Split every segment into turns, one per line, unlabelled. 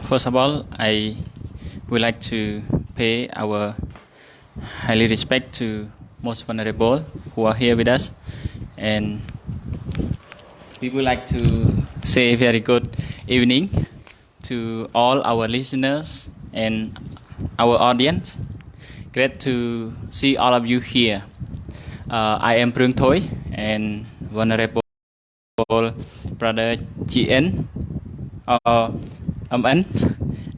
First of all, I would like to pay our highly respect to most vulnerable who are here with us, and we would like to say very good evening to all our listeners and our audience. Great to see all of you here. I am Proeung Thoy and Venerable Brother GN MN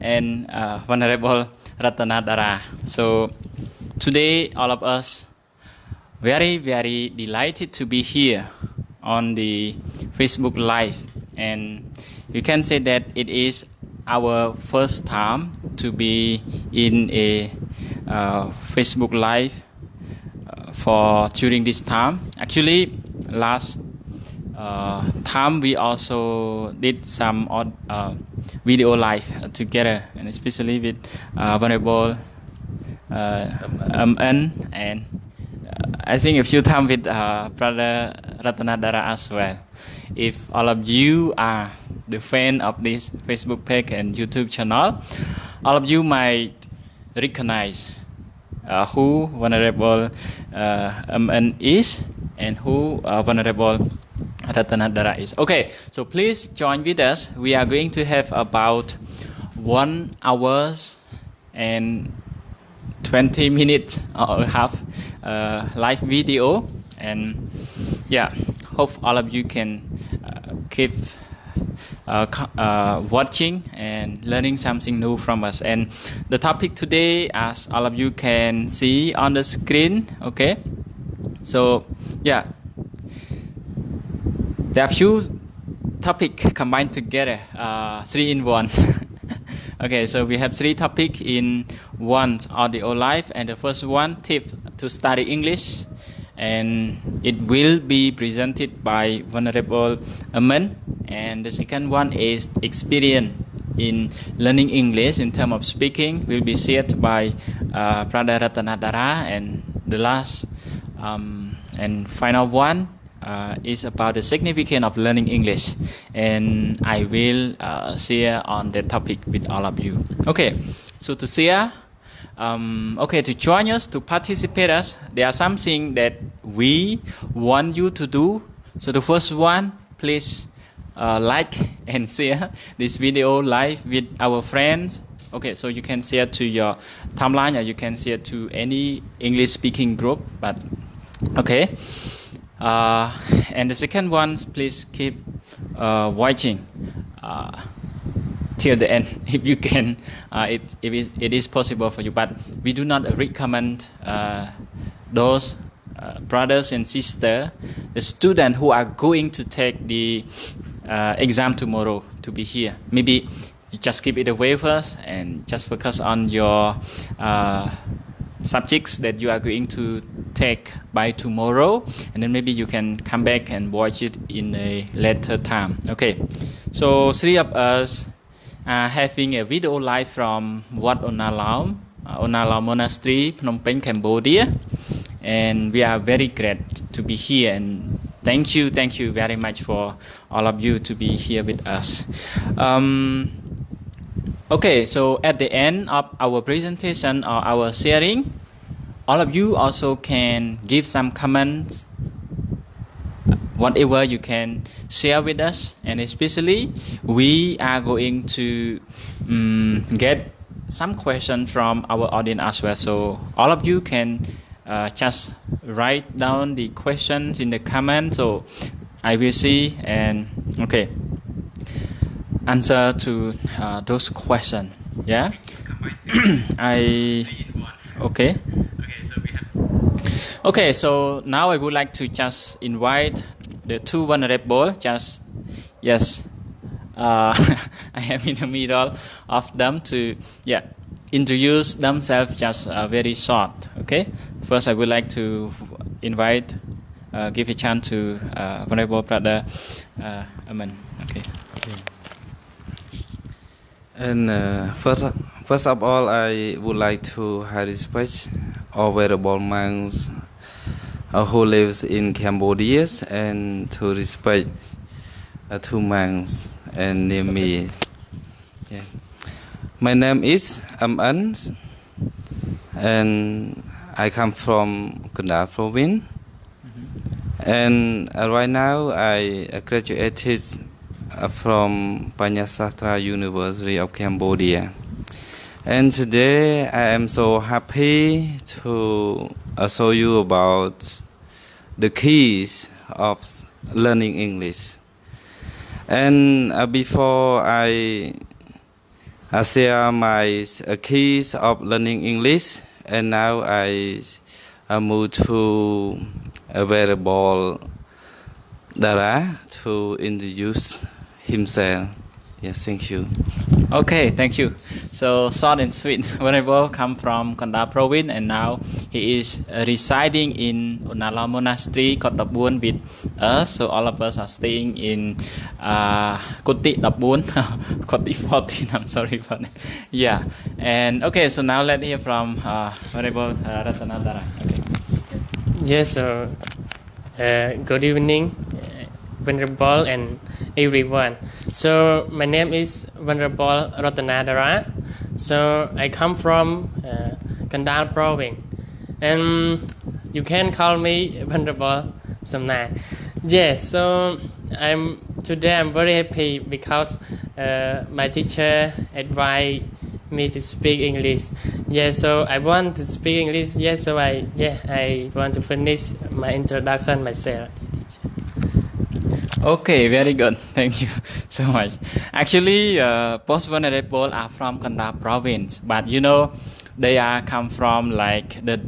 and Venerable Ratana Dara. So today all of us very delighted to be here on the Facebook Live, and you can say that it is our first time to be in a Facebook Live for during this time. Actually, last time we also did some video live together, and especially with Venerable MN, and I think a few times with Brother Ratana Dara as well. If all of you are the fan of this Facebook page and YouTube channel, all of you might recognize who Venerable MN is and who Venerable Ratana Dara is. Okay, so please join with us. We are going to have about 1 hour and 20 minutes or half live video, and yeah, hope all of you can keep watching and learning something new from us. And the topic today, as all of you can see on the screen, okay, so yeah, there are few topics combined together, 3 in 1. Okay, so we have 3 topics in one audio live, and the first one, tip to study English, and it will be presented by Venerable Amen. And the second one is experience in learning English in terms of speaking, will be shared by Brother Ratana Dara. And the last and final one is about the significance of learning English, and I will share on that topic with all of you. Okay, so to share, okay, to join us, to participate us, there are something that we want you to do. So the first one, please like and share this video live with our friends. Okay, so you can share to your timeline, or you can share to any English speaking group, but okay. And the second one, please keep watching till the end if you can, if it is possible for you. But we do not recommend those brothers and sisters, the students who are going to take the exam tomorrow, to be here. Maybe you just keep it away first and just focus on your subjects that you are going to take by tomorrow, and then maybe you can come back and watch it in a later time. Okay, so 3 of us are having a video live from Wat Onalam Monastery, Phnom Penh, Cambodia, and we are very glad to be here, and thank you very much for all of you to be here with us. Okay, so at the end of our presentation or our sharing, all of you also can give some comments, whatever you can share with us, and especially we are going to get some questions from our audience as well. So all of you can just write down the questions in the comments, so I will see and okay, answer to those questions. Yeah. Okay. Okay, so now I would like to just invite the 2 vulnerable. Just yes, I am in the middle of them to introduce themselves just very short. Okay, first I would like to invite, give a chance to Venerable Brother Amen. Okay.
And first of all, I would like to highly respect all venerable monks who lives in Cambodia, and to respect 2 months and near me. Yeah. My name is MN and I come from Chhnang Province. And right now I graduated from Panyasastra University of Cambodia. And today I am so happy to show you about the keys of learning English. And before I share my keys of learning English, and now I move to available Dara to introduce himself. Yes, thank you.
Okay, thank you. So short and sweet. Venerable come from Chhnang Province and now he is residing in Unala Monastery, Kotabun with us. So all of us are staying in Kuti Tabun, Koti 14. I'm sorry for that. Yeah. And okay, so now let's hear from Venerable Ratana Dara. Okay.
Yes, good evening, Venerable and everyone. So my name is Venerable Ratana Dara. So I come from Chhnang Province, and you can call me Venerable Samna. Yes, so I'm very happy because my teacher advised me to speak English. Yes, so I want to speak English. Yes, so I want to finish my introduction myself.
Okay, very good. Thank you so much. Actually, both Venerable are from Chhnang Province, but you know, they are come from like the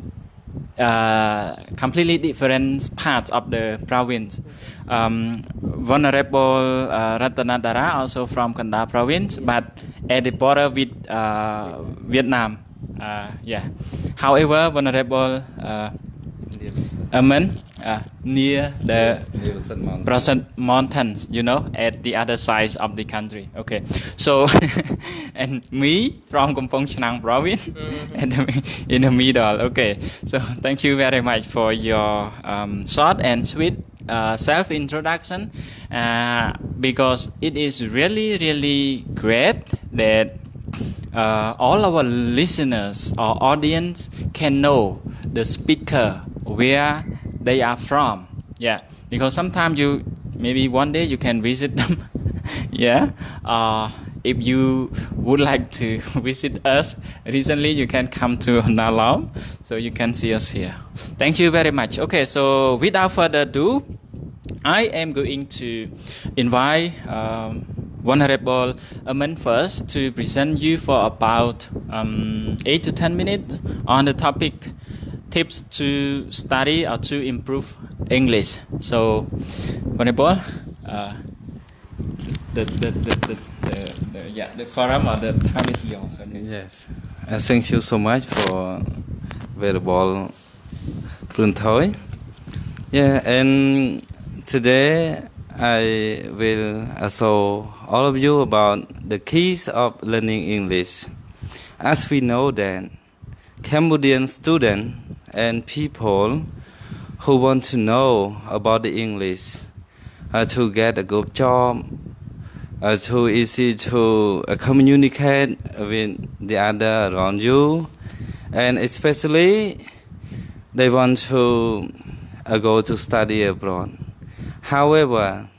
completely different parts of the province. Venerable Ratana Dara also from Chhnang Province, but at the border with Vietnam. Yeah. However, Venerable Amen near the Present Mountains, you know, at the other side of the country. Okay, so and me from Kampong Chhnang Province in the middle. Okay, so thank you very much for your short and sweet self-introduction, because it is really great that all our listeners or audience can know the speaker where they are from. Yeah, because sometimes you maybe one day you can visit them. Yeah, if you would like to visit us recently, you can come to Nalam, so you can see us here. Thank you very much. Okay, so without further ado, I am going to invite Venerable Amen first to present you for about 8 to 10 minutes on the topic tips to study or to improve English. So, Venerable, the forum or the time is yours. Okay.
Yes, thank you so much for Venerable Proeung Thoy. Yeah, and today I will show all of you about the keys of learning English. As we know that Cambodian students and people who want to know about the English to get a good job, too easy to communicate with the other around you, and especially they want to go to study abroad. However,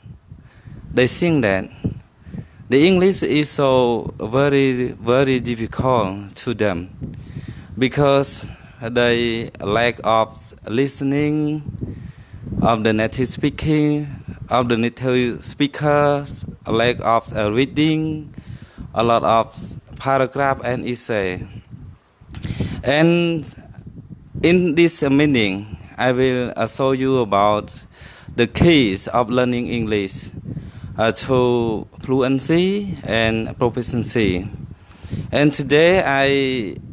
they think that the English is so very difficult to them because they lack of listening of the native speaking of the native speakers, a lack of reading, a lot of paragraph and essay. And in this meeting, I will show you about the keys of learning English to fluency and proficiency. And today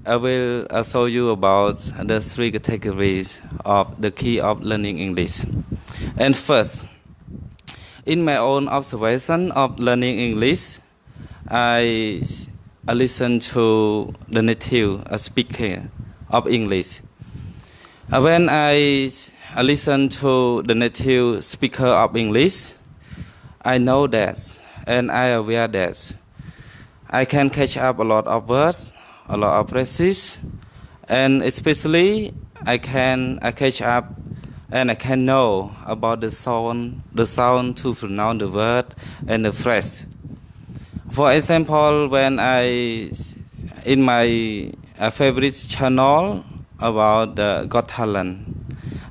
I will show you about the 3 categories of the key of learning English. And first, in my own observation of learning English, I listen to the native speaker of English. When I listen to the native speaker of English, I know that and I aware that I can catch up a lot of words, a lot of phrases, and especially I catch up and I can know about the sound to pronounce the word and the phrase. For example, when I in my favorite channel about the Got Talent,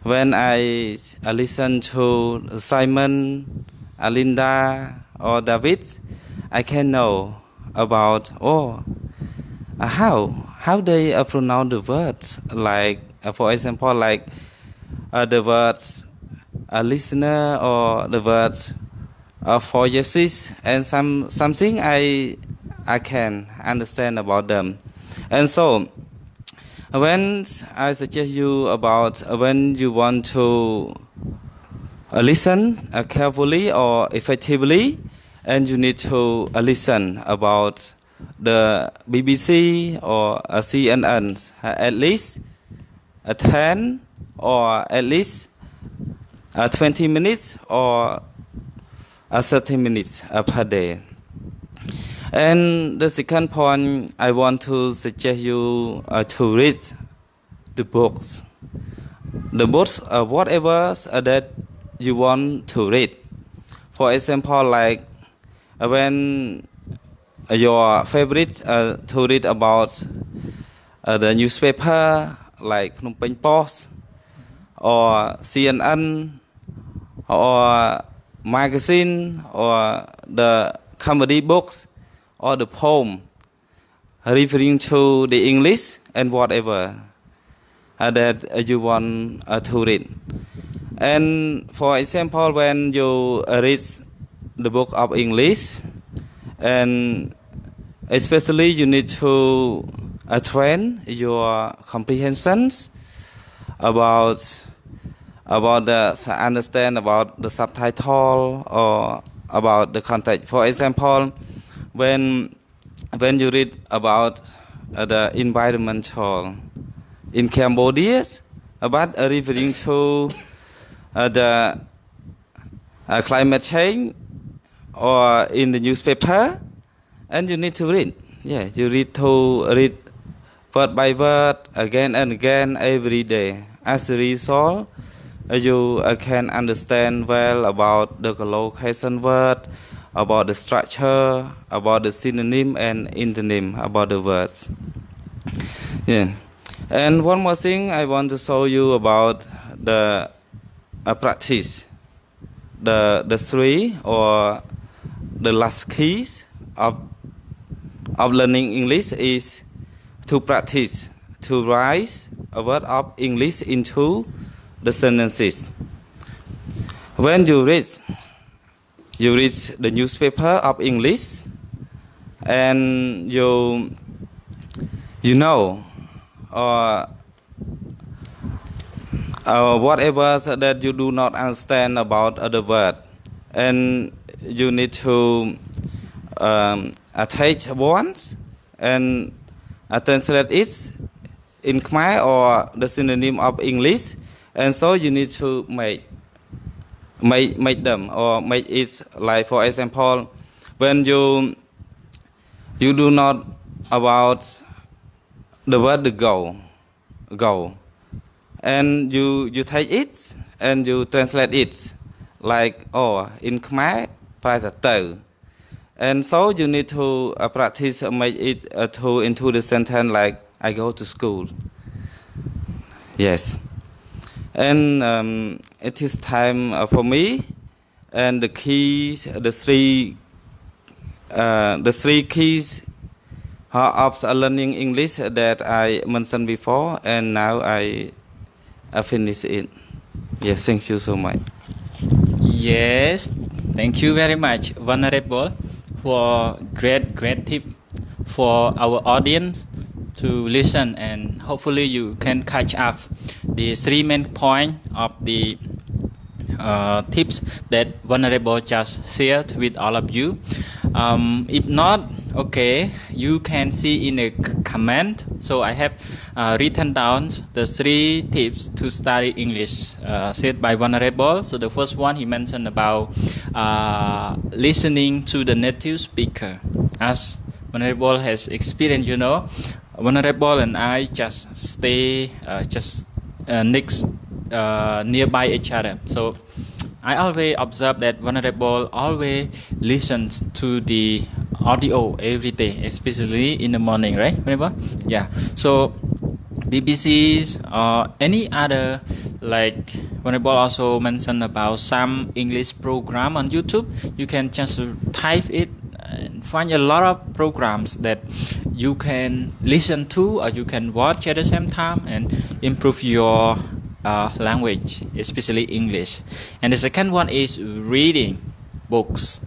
when I listen to Simon, Alinda, or David, I can know about how they pronounce the words. Like for example, like the words listener or the words for yeses and something I can understand about them. And so when I suggest you about when you want to listen carefully or effectively, and you need to listen about the BBC or CNN at least 10 or at least 20 minutes or 30 minutes per day. And the second point, I want to suggest you to read the books. The books, whatever that you want to read. For example, like when your favorite to read about the newspaper, like Phnom Penh Post or CNN or magazine or the comedy books or the poem referring to the English and whatever that you want to read. And for example, when you read the book of English, and especially you need to train your comprehensions about the understand about the subtitle or about the context. For example, when you read about the environmental in Cambodia, about referring to the climate change or in the newspaper, and you need to read. Yeah, you read word by word again and again every day. As a result, you can understand well about the collocation word, about the structure, about the synonym and antonym about the words. Yeah. And one more thing I want to show you about the practice. The three or the last keys of learning English is to practice, to write a word of English into the sentences. When you read the newspaper of English, and you know whatever that you do not understand about the word, and you need to attach once and translate it in Khmer or the synonym of English, and so you need to make them or make it. Like for example, when you do not about the word the go, and you take it and you translate it like in Khmer to, and so you need to practice make it into the sentence like I go to school. Yes. And it is time for me, and the three keys of learning English that I mentioned before, and now I finish it. Yes, thank you so much.
Yes, thank you very much, Venerable, for great tip for our audience to listen, and hopefully you can catch up the three main points of the tips that Venerable just shared with all of you. If not, Okay, you can see in a comment. So I have written down the 3 tips to study English said by Venerable. So the first one he mentioned about listening to the native speaker. As Venerable has experienced, you know, Venerable and I just stay next nearby each other. So I always observe that Venerable always listens to the audio every day, especially in the morning, right, Venerable? Yeah. So BBCs or any other, like Venerable also mentioned about some English program on YouTube. You can just type it and find a lot of programs that you can listen to or you can watch at the same time and improve your language, especially English. And the second one is reading books,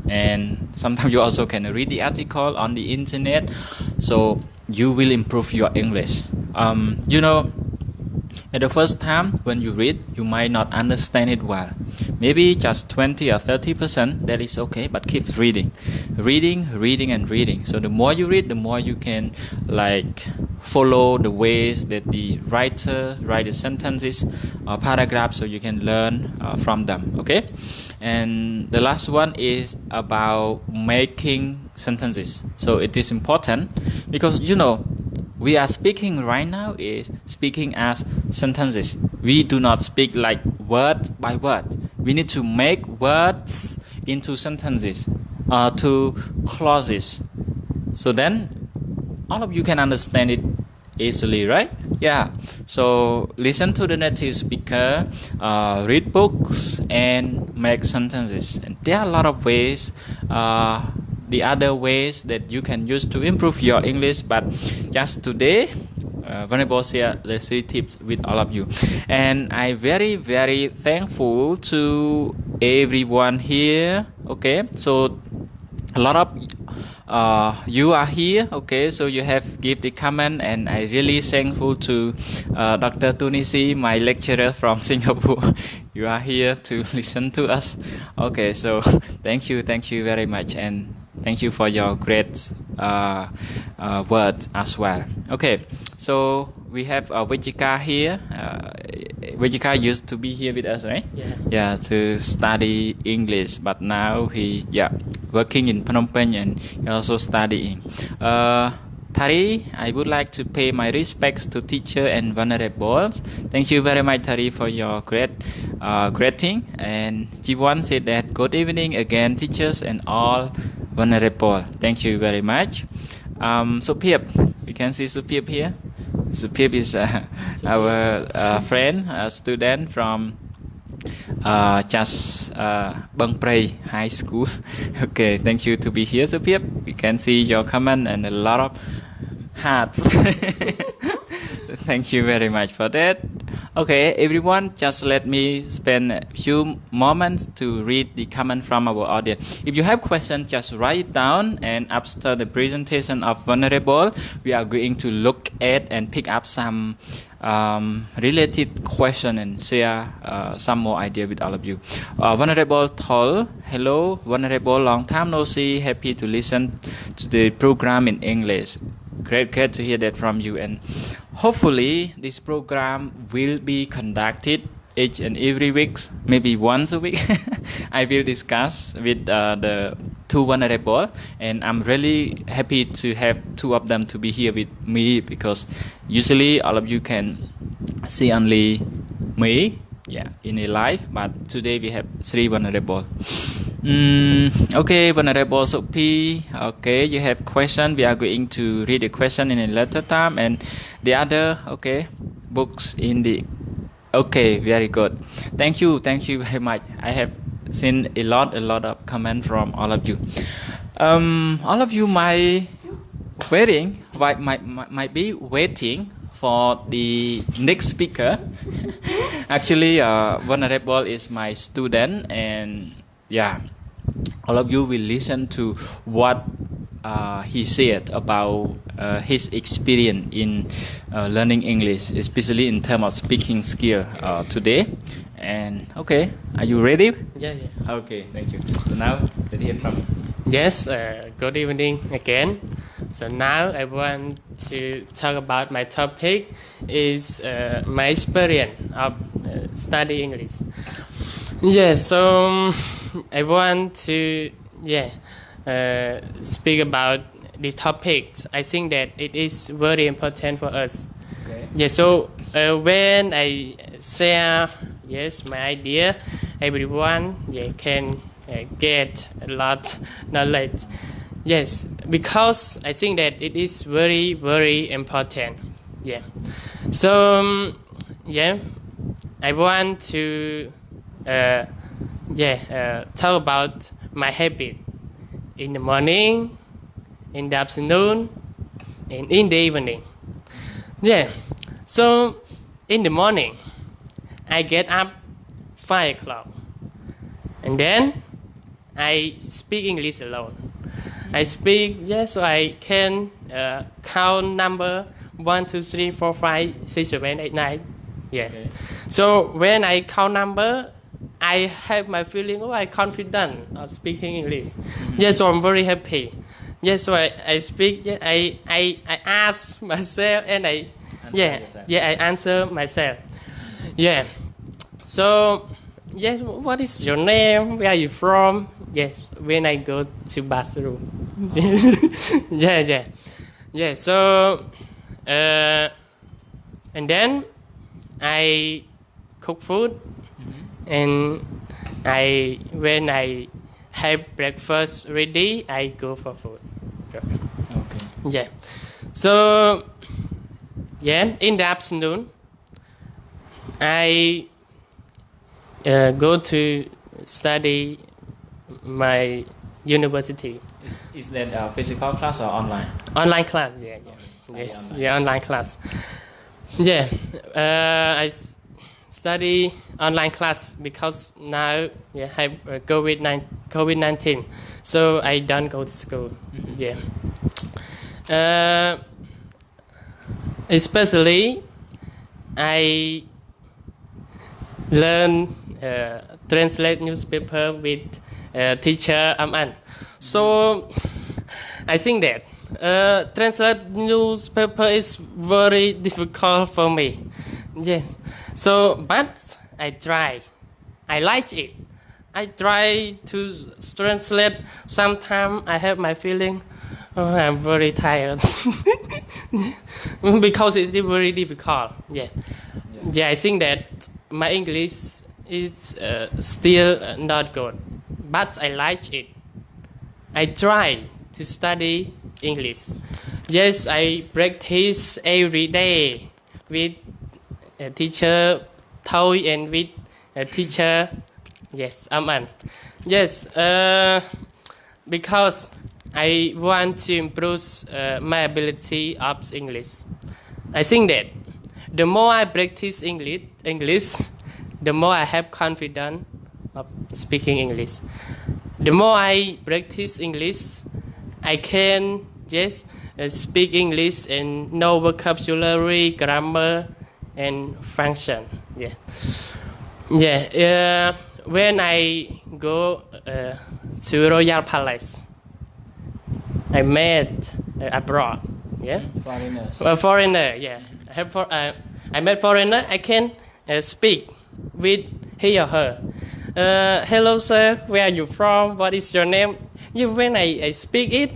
and sometimes you also can read the article on the internet, so you will improve your English. You know, at the first time when you read, you might not understand it well. Maybe just 20 or 30%, that is okay, but keep reading. So the more you read, the more you can like follow the ways that the writer write the sentences or paragraphs, so you can learn from them, okay? And the last one is about making sentences. So it is important because, you know, we are speaking right now is speaking as sentences. We do not speak like word by word. We need to make words into sentences to clauses. So then all of you can understand it easily, right? Yeah. So listen to the native speaker, read books, and make sentences. And there are a lot of ways. The other ways that you can use to improve your English, but just today Venerable share the 3 tips with all of you, and I'm very thankful to everyone here. Okay, so a lot of you are here, okay, so you have give the comment, and I really thankful to Dr. Tunisi, my lecturer from Singapore. You are here to listen to us. Okay, so thank you very much, and thank you for your great words as well. Okay, so we have Vijika here. Vijika used to be here with us, right? Yeah, to study English, but now he working in Phnom Penh and he also studying. Thari, I would like to pay my respects to teacher and venerables. Thank you very much, Thari, for your greeting. And Jiwon said that good evening again, teachers and all venerable. Thank you very much. Supiep, we can see Supiep here. Supiep is our friend, a student from just Bang Prey High School. Okay, thank you to be here, Supiep. We can see your comment and a lot of hearts. Thank you very much for that. Okay, everyone, just let me spend a few moments to read the comment from our audience. If you have questions, just write it down, and after the presentation of Venerable, we are going to look at and pick up some related question and share some more idea with all of you. Venerable Thoy, hello, Venerable, long time no see, happy to listen to the program in English. Great to hear that from you, and hopefully this program will be conducted each and every week, maybe once a week. I will discuss with the 2 venerable, and I'm really happy to have 2 of them to be here with me, because usually all of you can see only me in a life, but today we have 3 venerable. Okay, Venerable Sophie, okay, you have question. We are going to read the question in a later time, and the other, okay, books in the, okay, very good. Thank you very much. I have seen a lot of comment from all of you. All of you might be waiting for the next speaker. Actually, Venerable is my student, and all of you will listen to what he said about his experience in learning English, especially in terms of speaking skill today. And okay, are you ready?
Yeah.
Okay, thank you. So now let's hear from you.
Yes, good evening again. So now I want to talk about my topic is my experience of studying English. Yes, so I want to speak about this topic. I think that it is very important for us.
Okay.
Yeah, so when I share my idea, everyone can get a lot knowledge. Yes, because I think that it is very, very important. Yeah. So I want to talk about my habit in the morning, in the afternoon, and in the evening. Yeah. So in the morning, I get up 5 o'clock, and then I speak English alone. I speak, so I can count number 1, 2, 3, 4, 5, 6, 7, 8, 9. Yeah.
Okay.
So when I count number, I have my feeling, I'm confident of speaking English. Yes, so I'm very happy. Yes, so I speak, I ask myself and I answer myself. Yeah. So, what is your name? Where are you from? Yes, when I go to bathroom. Yeah, so, and then I cook food, and when I have breakfast ready, I go for food.
Okay.
Yeah. So, in the afternoon, I go to study my university.
Is that a physical class or online?
Online class, yes, online class. Yeah, I study online class because now have COVID-19, so I don't go to school. Yeah. Especially, I learn translate newspaper with teacher Aman. So I think that translate newspaper is very difficult for me. Yes. So, but I try. I like it. I try to translate. Sometimes I have my feeling, I'm very tired because it is very difficult. Yeah. I think that my English is still not good, but I like it. I try to study English. Yes, I practice every day with teacher Thoy and with teacher Aman. Yes, because I want to improve my ability of English. I think that the more I practice English, the more I have confidence of speaking English. The more I practice English, I can speak English and know vocabulary, grammar, and function. When I go to Royal Palace, I met abroad.
Foreigners.
A foreigner. I met foreigner. I can speak with he or her. Hello, sir. Where are you from? What is your name? When I speak it,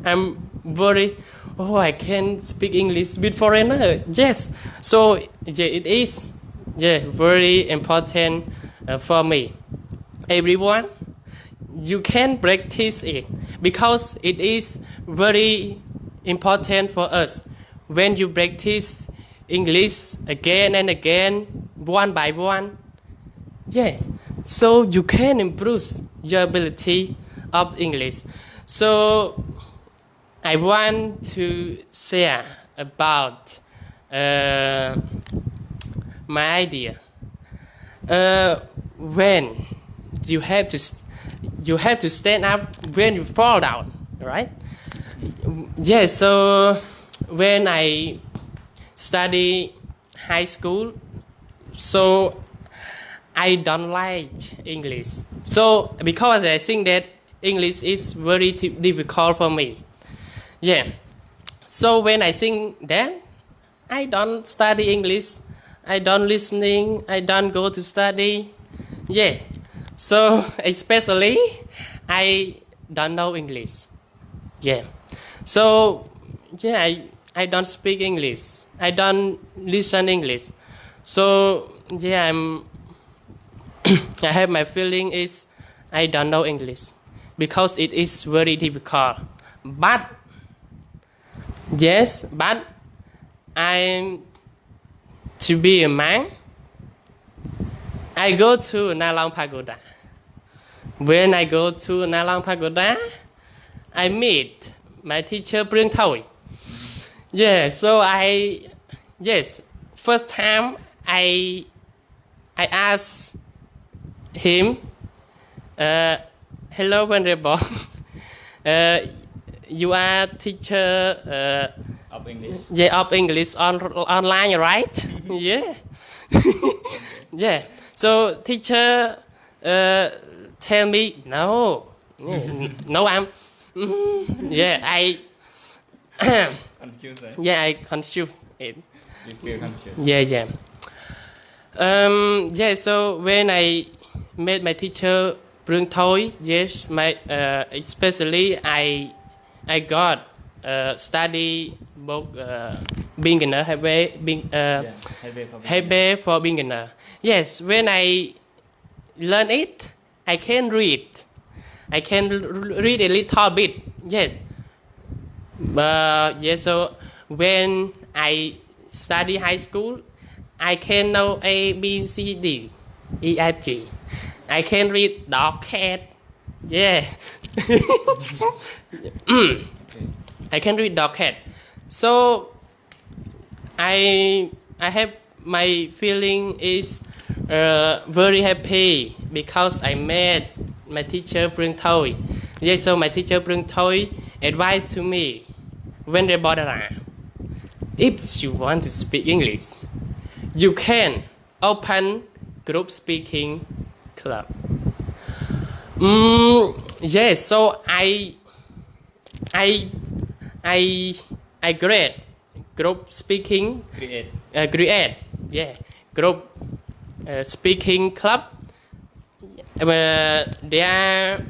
I'm very. I can speak English with foreigner. Yes. So it is. Very important for me. Everyone, you can practice it because it is very important for us. When you practice English again and again, one by one, so you can improve your ability of English. So I want to share about my idea. When you have to stand up when you fall down, right? So when I study high school, so I don't like English. So because I think that English is very difficult for me. Yeah. So when I think that, I don't study English, I don't listening, I don't go to study. Yeah. So especially, I don't know English. Yeah. So yeah, I don't speak English. I don't listen English. So yeah, I have my feeling is I don't know English because it is very difficult. But yes, but I'm to be a man. I go to Nalong Pagoda. When I go to Nalong Pagoda, I meet my teacher Proeung Thoy. Yeah, so first time I asked him, hello Venerable, you are teacher
of English.
Yeah, of English online, right? Yeah. Yeah. So teacher tell me no, I'm yeah, I
Confused, eh?
yeah, I confused it.
You feel confused.
Yeah. Yeah, so when I met my teacher Proeung Thoy, yes, especially I got study book beginner heavy for beginner. Yes, when I learn it, I can read. I can read a little bit. Yes. Yeah, so when I study high school, I can know A, B, C, D, E, F, G. I can read dog, cat. Yeah. I can read dog, cat. So I have my feeling is very happy because I met my teacher Proeung Thoy. Yeah, so my teacher Proeung Thoy advised to me, Venerable Dara, if you want to speak English, you can open group speaking club. Yes, so I create group speaking. Create. Yeah, group speaking club. There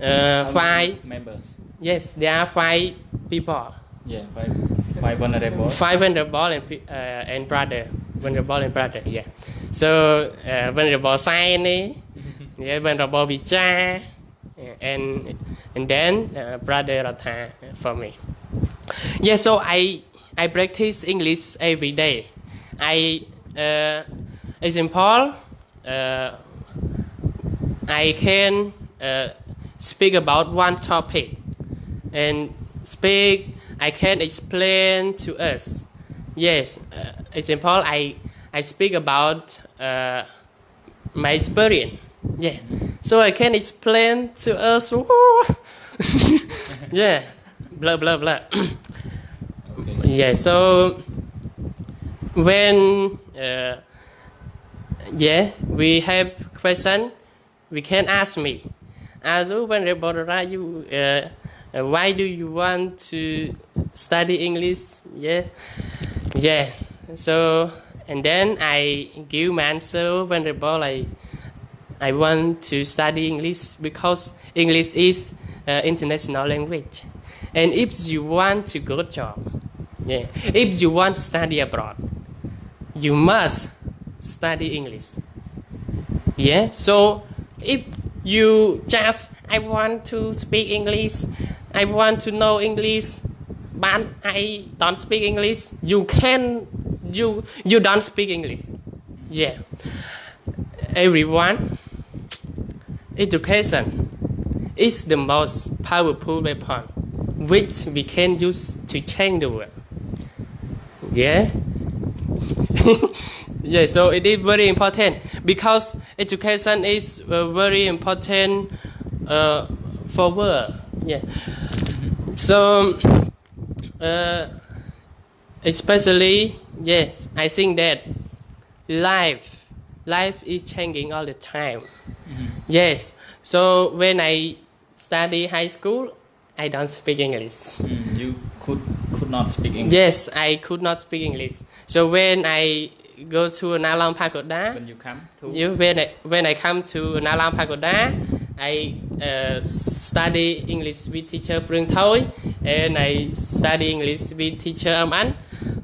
are 5
members.
Yes, there are 5 people.
Yeah, five vulnerable.
5 vulnerable and brother. Vulnerable and brother. Yeah. So vulnerable Sai, yeah, vulnerable Vicha, and then brother Ratana for me. Yeah. So I practice English every day. Example, I can speak about one topic and I can explain to us. Yes, example, I speak about my experience. Yeah, so I can explain to us. Yeah, blah blah blah.
Okay.
Yeah, so when we have question, we can ask me. As Venerable Dara, you why do you want to study English? Yes, yeah. So and then I give my answer. Venerable, I want to study English because English is international language, and if you want to go job, yeah, if you want to study abroad, you must study English. Yeah. So if you just I want to speak English, I want to know English, but I don't speak English, you don't speak English. Yeah. Everyone, education is the most powerful weapon which we can use to change the world. Yeah. Yeah, so it is very important because education is very important for world. Yeah. So especially, yes, I think that life is changing all the time. Yes. So when I study high school, I don't speak English.
You could not speak English.
Yes, I could not speak English. So when I go to Nalang Pagoda,
When you come to
when I come to Nalang Pagoda, I study English with teacher Proeung Thoy, and I study English with teacher An.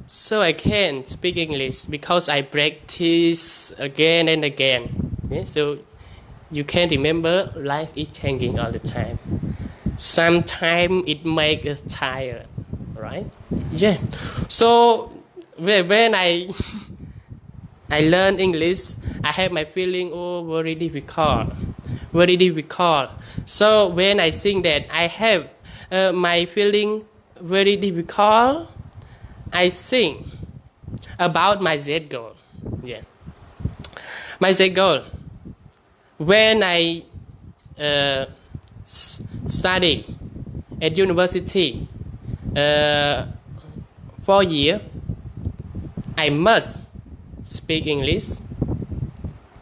So I can speak English because I practice again and again. Yeah, so you can remember life is changing all the time. Sometimes it makes us tired, right? Yeah. So when I learn English, I have my feeling very difficult. So when I think that I have my feeling very difficult, I think about my Z goal. Yeah. My Z goal. When I study at university 4 years, I must speak English.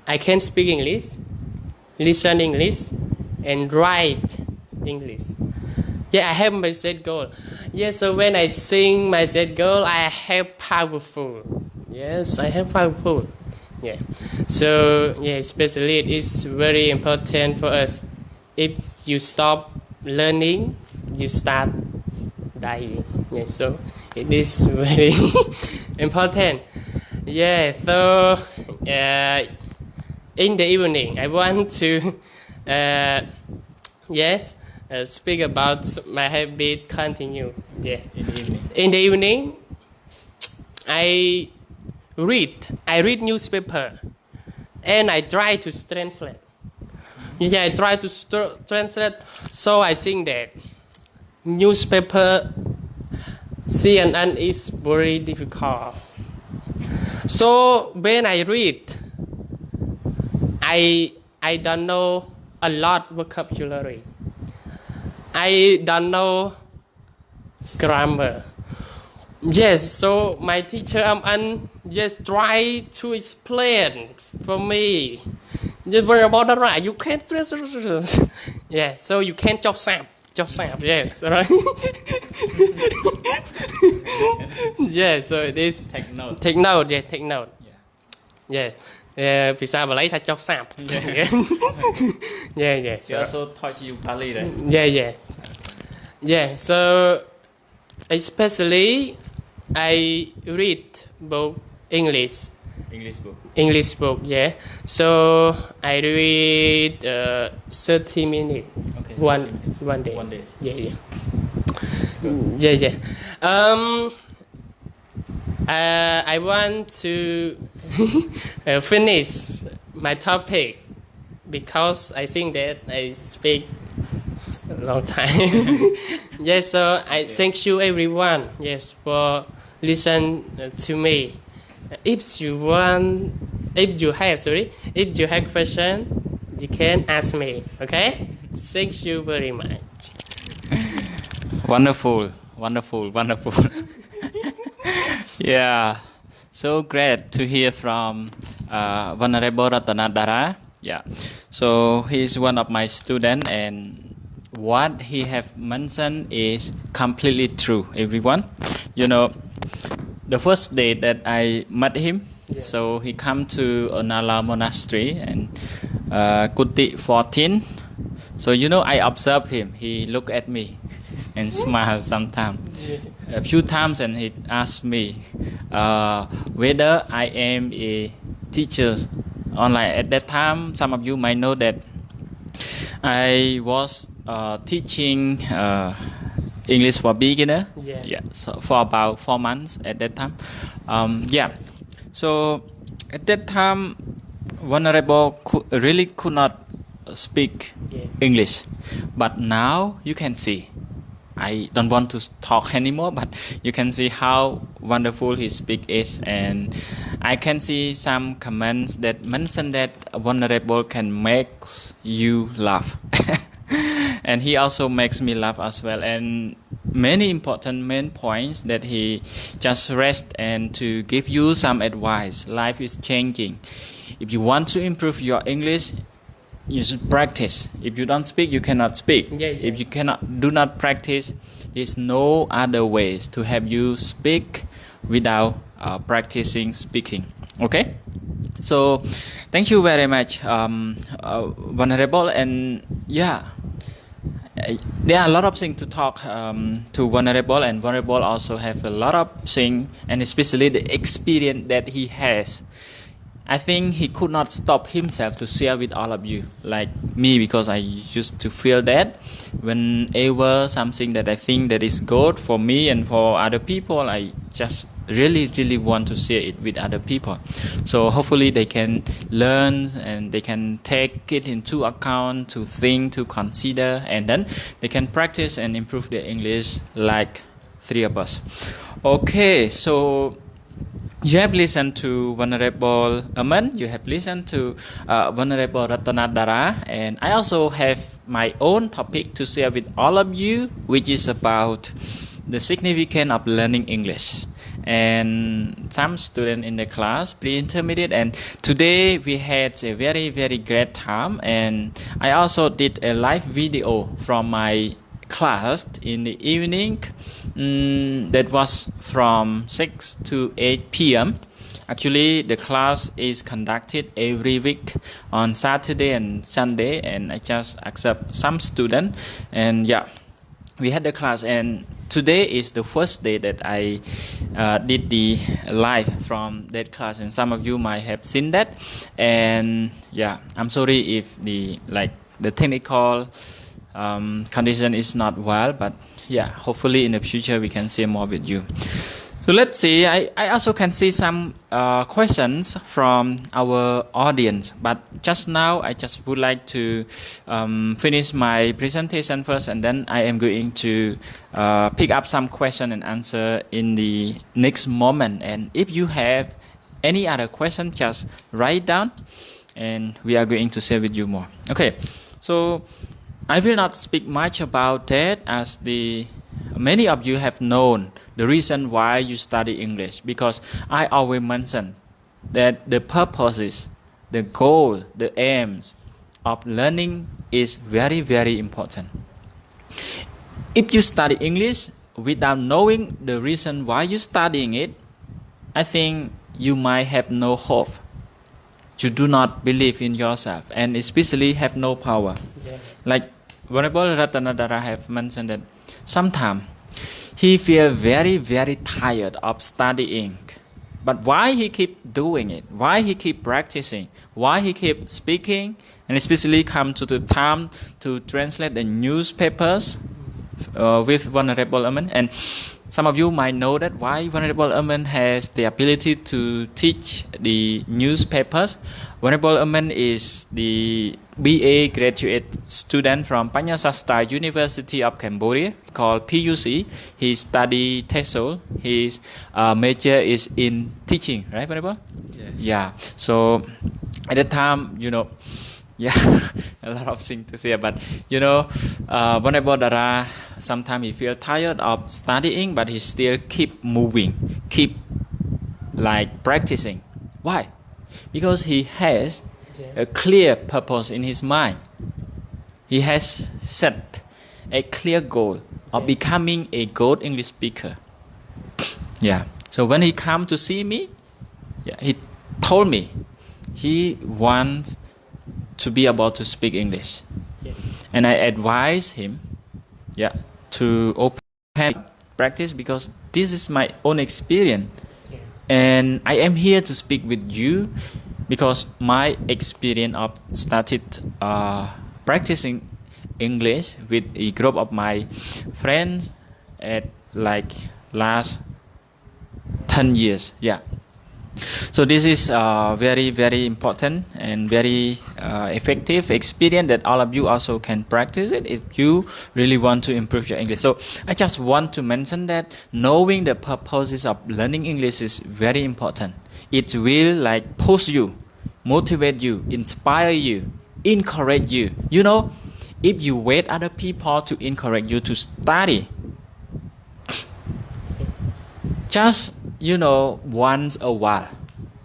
I can speak English, listen English, and write English. Yeah, I have my set goal. Yeah, so when I sing my set goal, I have powerful. Yes, I have powerful. Yeah. So yeah, especially it is very important for us. If you stop learning, you start dying. Yeah, so it is very important. Yeah, so in the evening, I want to speak about my habit. Continue. Yeah. In the evening, I read newspaper, and I try to translate. Yeah, I try to translate. So I think that newspaper CNN is very difficult. So when I read, I don't know a lot vocabulary. I don't know grammar. Yes, so my teacher just try to explain for me. Just very about the right. You can't. Yeah, so you can't chop sap. Yes, right. Yeah, so it is.
Take note.
Take note. Yeah, take note. Yeah. Vì sao mà lấy thay chóc sạp? Yeah.
He also taught you Pali, right?
Yeah. So especially I read book English book. Yeah. So I read 30 minutes.
Okay.
One day. Yeah. I want to finish my topic because I think that I speak a long time. Yes, so I thank you everyone. Yes, for listen to me. If you have question, you can ask me. Okay? Thank you very much.
Wonderful. Yeah, so great to hear from Venerable Ratana Dara. Yeah, so he is one of my students, and what he have mentioned is completely true. Everyone, you know, the first day that I met him, so he come to Onala Monastery and Kuti 14. So you know, I observe him. He look at me and smile sometimes. A few times, and he asked me whether I am a teacher online. At that time, some of you might know that I was teaching English for beginner. Yeah. So for about 4 months at that time. So at that time, Venerable really could not speak English, but now you can see. I don't want to talk anymore, but you can see how wonderful his speak is, and I can see some comments that mention that Venerable can make you laugh. And he also makes me laugh as well, and many important main points that he just rest and to give you some advice. Life is changing. If you want to improve your English, you should practice. If you don't speak, you cannot speak. If you do not practice, there's no other ways to have you speak without practicing speaking. Okay, so thank you very much, Venerable, and yeah, there are a lot of things to talk to Venerable, and Venerable also have a lot of things, and especially the experience that he has. I think he could not stop himself to share with all of you, like me, because I used to feel that whenever something that I think that is good for me and for other people, I just really want to share it with other people. So hopefully they can learn and they can take it into account, to think, to consider, and then they can practice and improve their English like three of us. Okay, so you have listened to Venerable Aman, you have listened to Venerable Ratana Dara, and I also have my own topic to share with all of you, which is about the significance of learning English. And some students in the class, pre-intermediate, and today we had a very great time, and I also did a live video from my class in the evening. That was from 6 to 8 p.m. Actually, the class is conducted every week on Saturday and Sunday, and I just accept some students, and yeah, we had the class, and today is the first day that I did the live from that class, and some of you might have seen that, and yeah, I'm sorry if the technical condition is not well, but yeah, hopefully in the future we can share more with you. So let's see, I also can see some questions from our audience, but just now I just would like to finish my presentation first, and then I am going to pick up some question and answer in the next moment. And if you have any other question, just write down and we are going to share with you more. Okay, so I will not speak much about that, as many of you have known the reason why you study English, because I always mention that the purposes, the goal, the aims of learning is very important. If you study English without knowing the reason why you're studying it, I think you might have no hope. You do not believe in yourself, and especially have no power. Like Venerable Ratana Dara have mentioned that sometimes he feels very tired of studying. But why he keep doing it? Why he keep practicing? Why he keep speaking? And especially come to the time to translate the newspapers with Venerable Aman. And some of you might know that why Venerable Aman has the ability to teach the newspapers. Venerable Aman is the BA graduate student from Panyasastra University of Cambodia, called PUC. He studied TESOL. His major is in teaching, right, Venerable?
Yes.
Yeah. So at the time, yeah, a lot of things to say, but Venerable Dara, sometimes he feels tired of studying, but he still keep moving, keep practicing. Why? Because he has a clear purpose in his mind. He has set a clear goal of becoming a good English speaker. Yeah. So when he come to see me, he told me he wants to be able to speak English, and I advise him, to open practice, because this is my own experience, and I am here to speak with you because my experience of started practicing English with a group of my friends at last 10 years. So this is very important and very effective experience that all of you also can practice it if you really want to improve your English. So I just want to mention that knowing the purposes of learning English is very important. It will push you, motivate you, inspire you, encourage you. If you wait other people to encourage you to study, just once a while,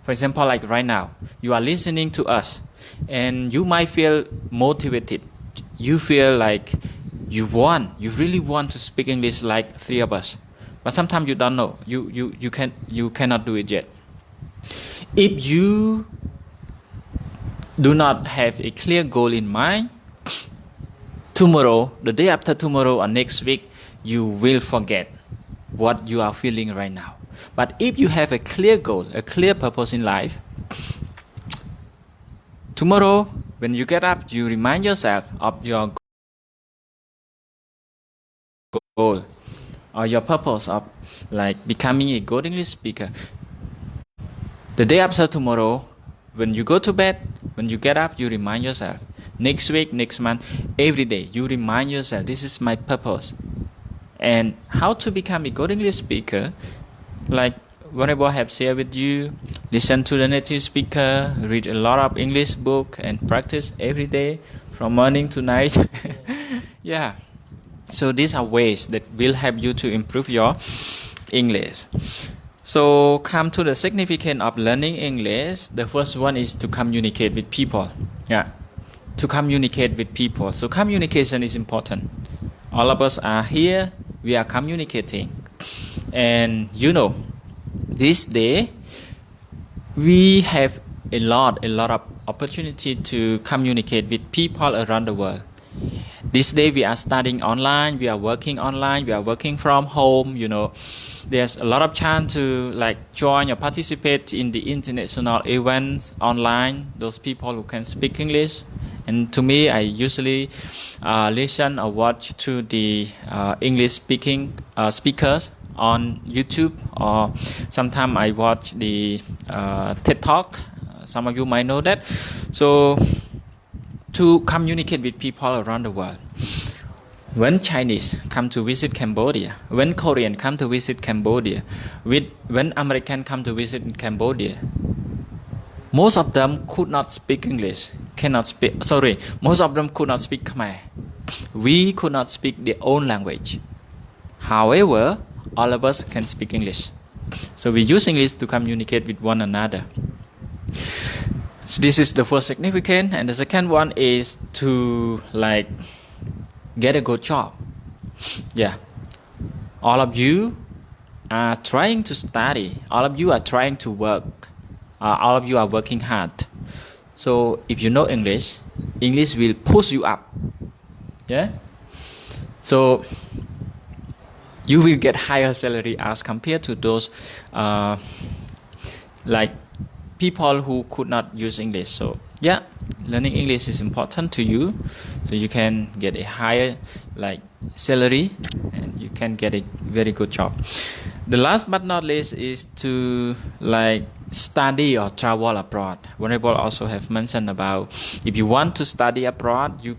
for example, like right now, you are listening to us, and you might feel motivated. You feel like you really want to speak English like three of us, but sometimes you don't know. You cannot do it yet. If you do not have a clear goal in mind, tomorrow, the day after tomorrow, or next week, you will forget what you are feeling right now. But if you have a clear goal, a clear purpose in life, tomorrow when you get up, you remind yourself of your goal or your purpose of like becoming a good English speaker. The day after tomorrow, when you go to bed, when you get up, you remind yourself. Next week, next month, every day, you remind yourself, this is my purpose. And how to become a good English speaker, like Venerable have shared with you, listen to the native speaker, read a lot of English book, and practice every day from morning to night. Yeah. So these are ways that will help you to improve your English. So come to the significance of learning English. The first one is to communicate with people. Yeah. To communicate with people. So communication is important. All of us are here, we are communicating. And you know, this day we have a lot of opportunity to communicate with people around the world. This day we are studying online, we are working online, we are working from home, you know. There's a lot of chance to like join or participate in the international events online, those people who can speak English. And to me, I usually listen or watch to the English speaking speakers on YouTube, or sometimes I watch the TED Talk. Some of you might know that. So to communicate with people around the world. When Chinese come to visit Cambodia, when Korean come to visit Cambodia, when American come to visit Cambodia, most of them could not speak English. Most of them could not speak Khmer. We could not speak their own language. However, all of us can speak English. So we use English to communicate with one another. So this is the first significance, and the second one is to like get a good job. Yeah. All of you are trying to study. All of you are trying to work. All of you are working hard. So if you know English, English will push you up. Yeah. So you will get higher salary as compared to those like people who could not use English. So yeah, learning English is important to you, so you can get a higher like salary and you can get a very good job. The last but not least is to like study or travel abroad. Venerable also have mentioned about if you want to study abroad, you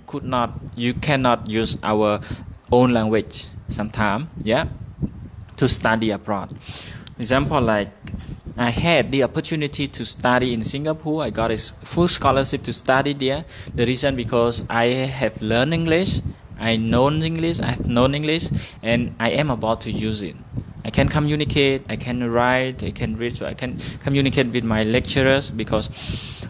cannot use our own language sometime, yeah, to study abroad. Example, like I had the opportunity to study in Singapore. I got a full scholarship to study there. The reason because I have learned English, I have known English, and I am about to use it. I can communicate, I can write, I can read, so I can communicate with my lecturers because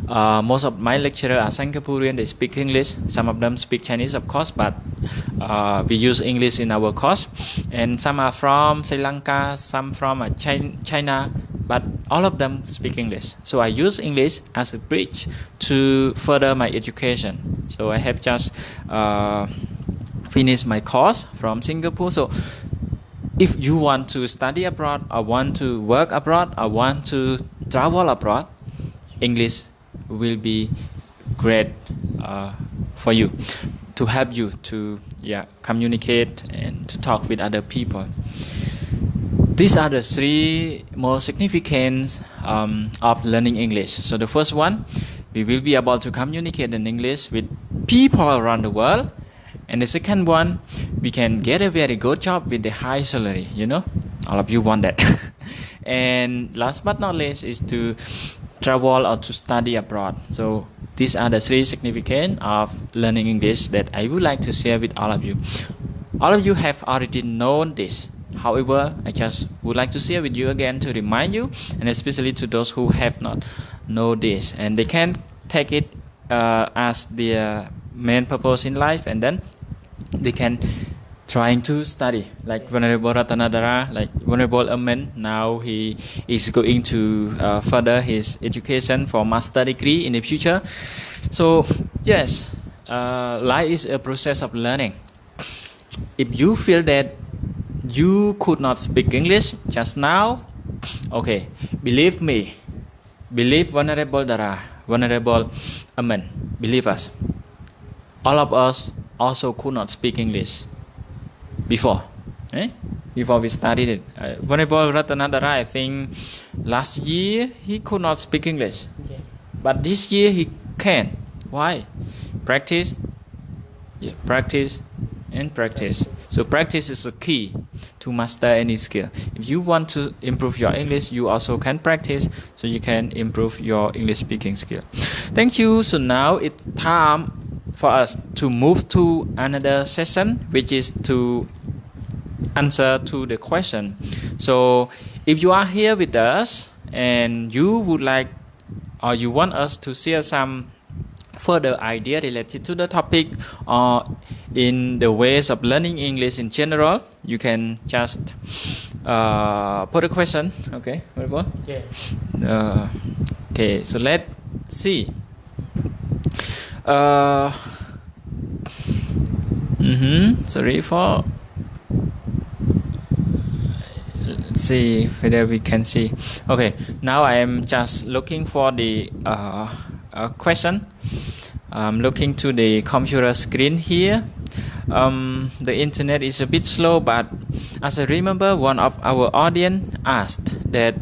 most of my lecturers are Singaporean, they speak English. Some of them speak Chinese, of course, but we use English in our course. And some are from Sri Lanka, some from China, but all of them speak English. So I use English as a bridge to further my education. So I have just finished my course from Singapore. So if you want to study abroad, or want to work abroad, or want to travel abroad, English will be great for you, to help you to communicate and to talk with other people. These are the three most significant of learning English. So the first one, we will be able to communicate in English with people around the world. And the second one, we can get a very good job with a high salary, you know, all of you want that. And last but not least is to travel or to study abroad. So these are the three significance of learning English that I would like to share with all of you. All of you have already known this. However, I just would like to share with you again to remind you, and especially to those who have not know this, and they can take it as their main purpose in life, and then they can trying to study. Like Venerable Ratana Dara, like Venerable Amen, now he is going to further his education for master degree in the future. So yes, life is a process of learning. If you feel that you could not speak English just now, okay, believe me, believe Venerable Dara, Venerable Amen, believe us. All of us also could not speak English before. Before we studied it. Venerable Ratana Dara, I think last year he could not speak English.
Yeah.
But this year he can. Why? Practice. Yeah, practice and practice. So practice is the key to master any skill. If you want to improve your English, you also can practice so you can improve your English speaking skill. Thank you. So now it's time for us to move to another session, which is to answer to the question. So if you are here with us and you would like or you want us to share some further idea related to the topic or in the ways of learning English in general, you can just put a question. Okay,
Yeah.
Okay, so let's see. Sorry for. Let's see whether we can see. Okay, now I am just looking for the question. I'm looking to the computer screen here. The internet is a bit slow, but as I remember, one of our audience asked that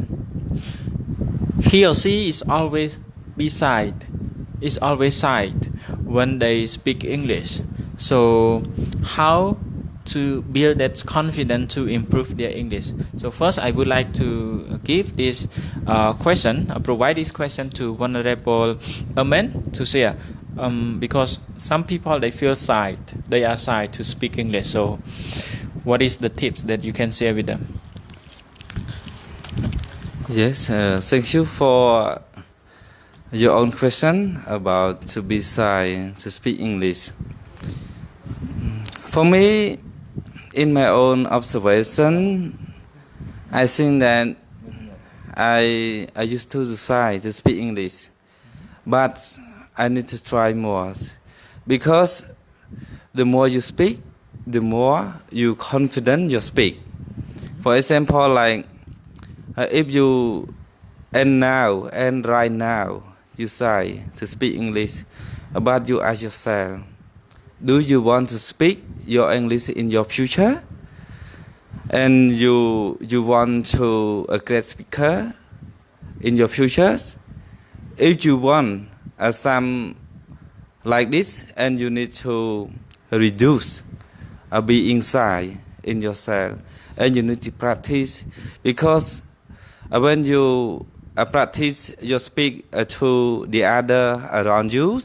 he or she is always side when they speak English. So how to build that confidence to improve their English? So first I would like to give this question, provide this question to Venerable Amen to share, because some people they feel shy, they are shy to speak English. So what is the tips that you can share with them?
Yes, thank you for your own question about to be shy to speak English. For me, in my own observation, I think that I used to be shy to speak English, but I need to try more, because the more you speak, the more you confident you speak. For example, like if you and right now you shy to speak English, but you ask yourself, do you want to speak your English in your future? And you want to a great speaker in your future? If you want some like this, and you need to reduce being shy in yourself, and you need to practice, because when you practice you speak to the other around you,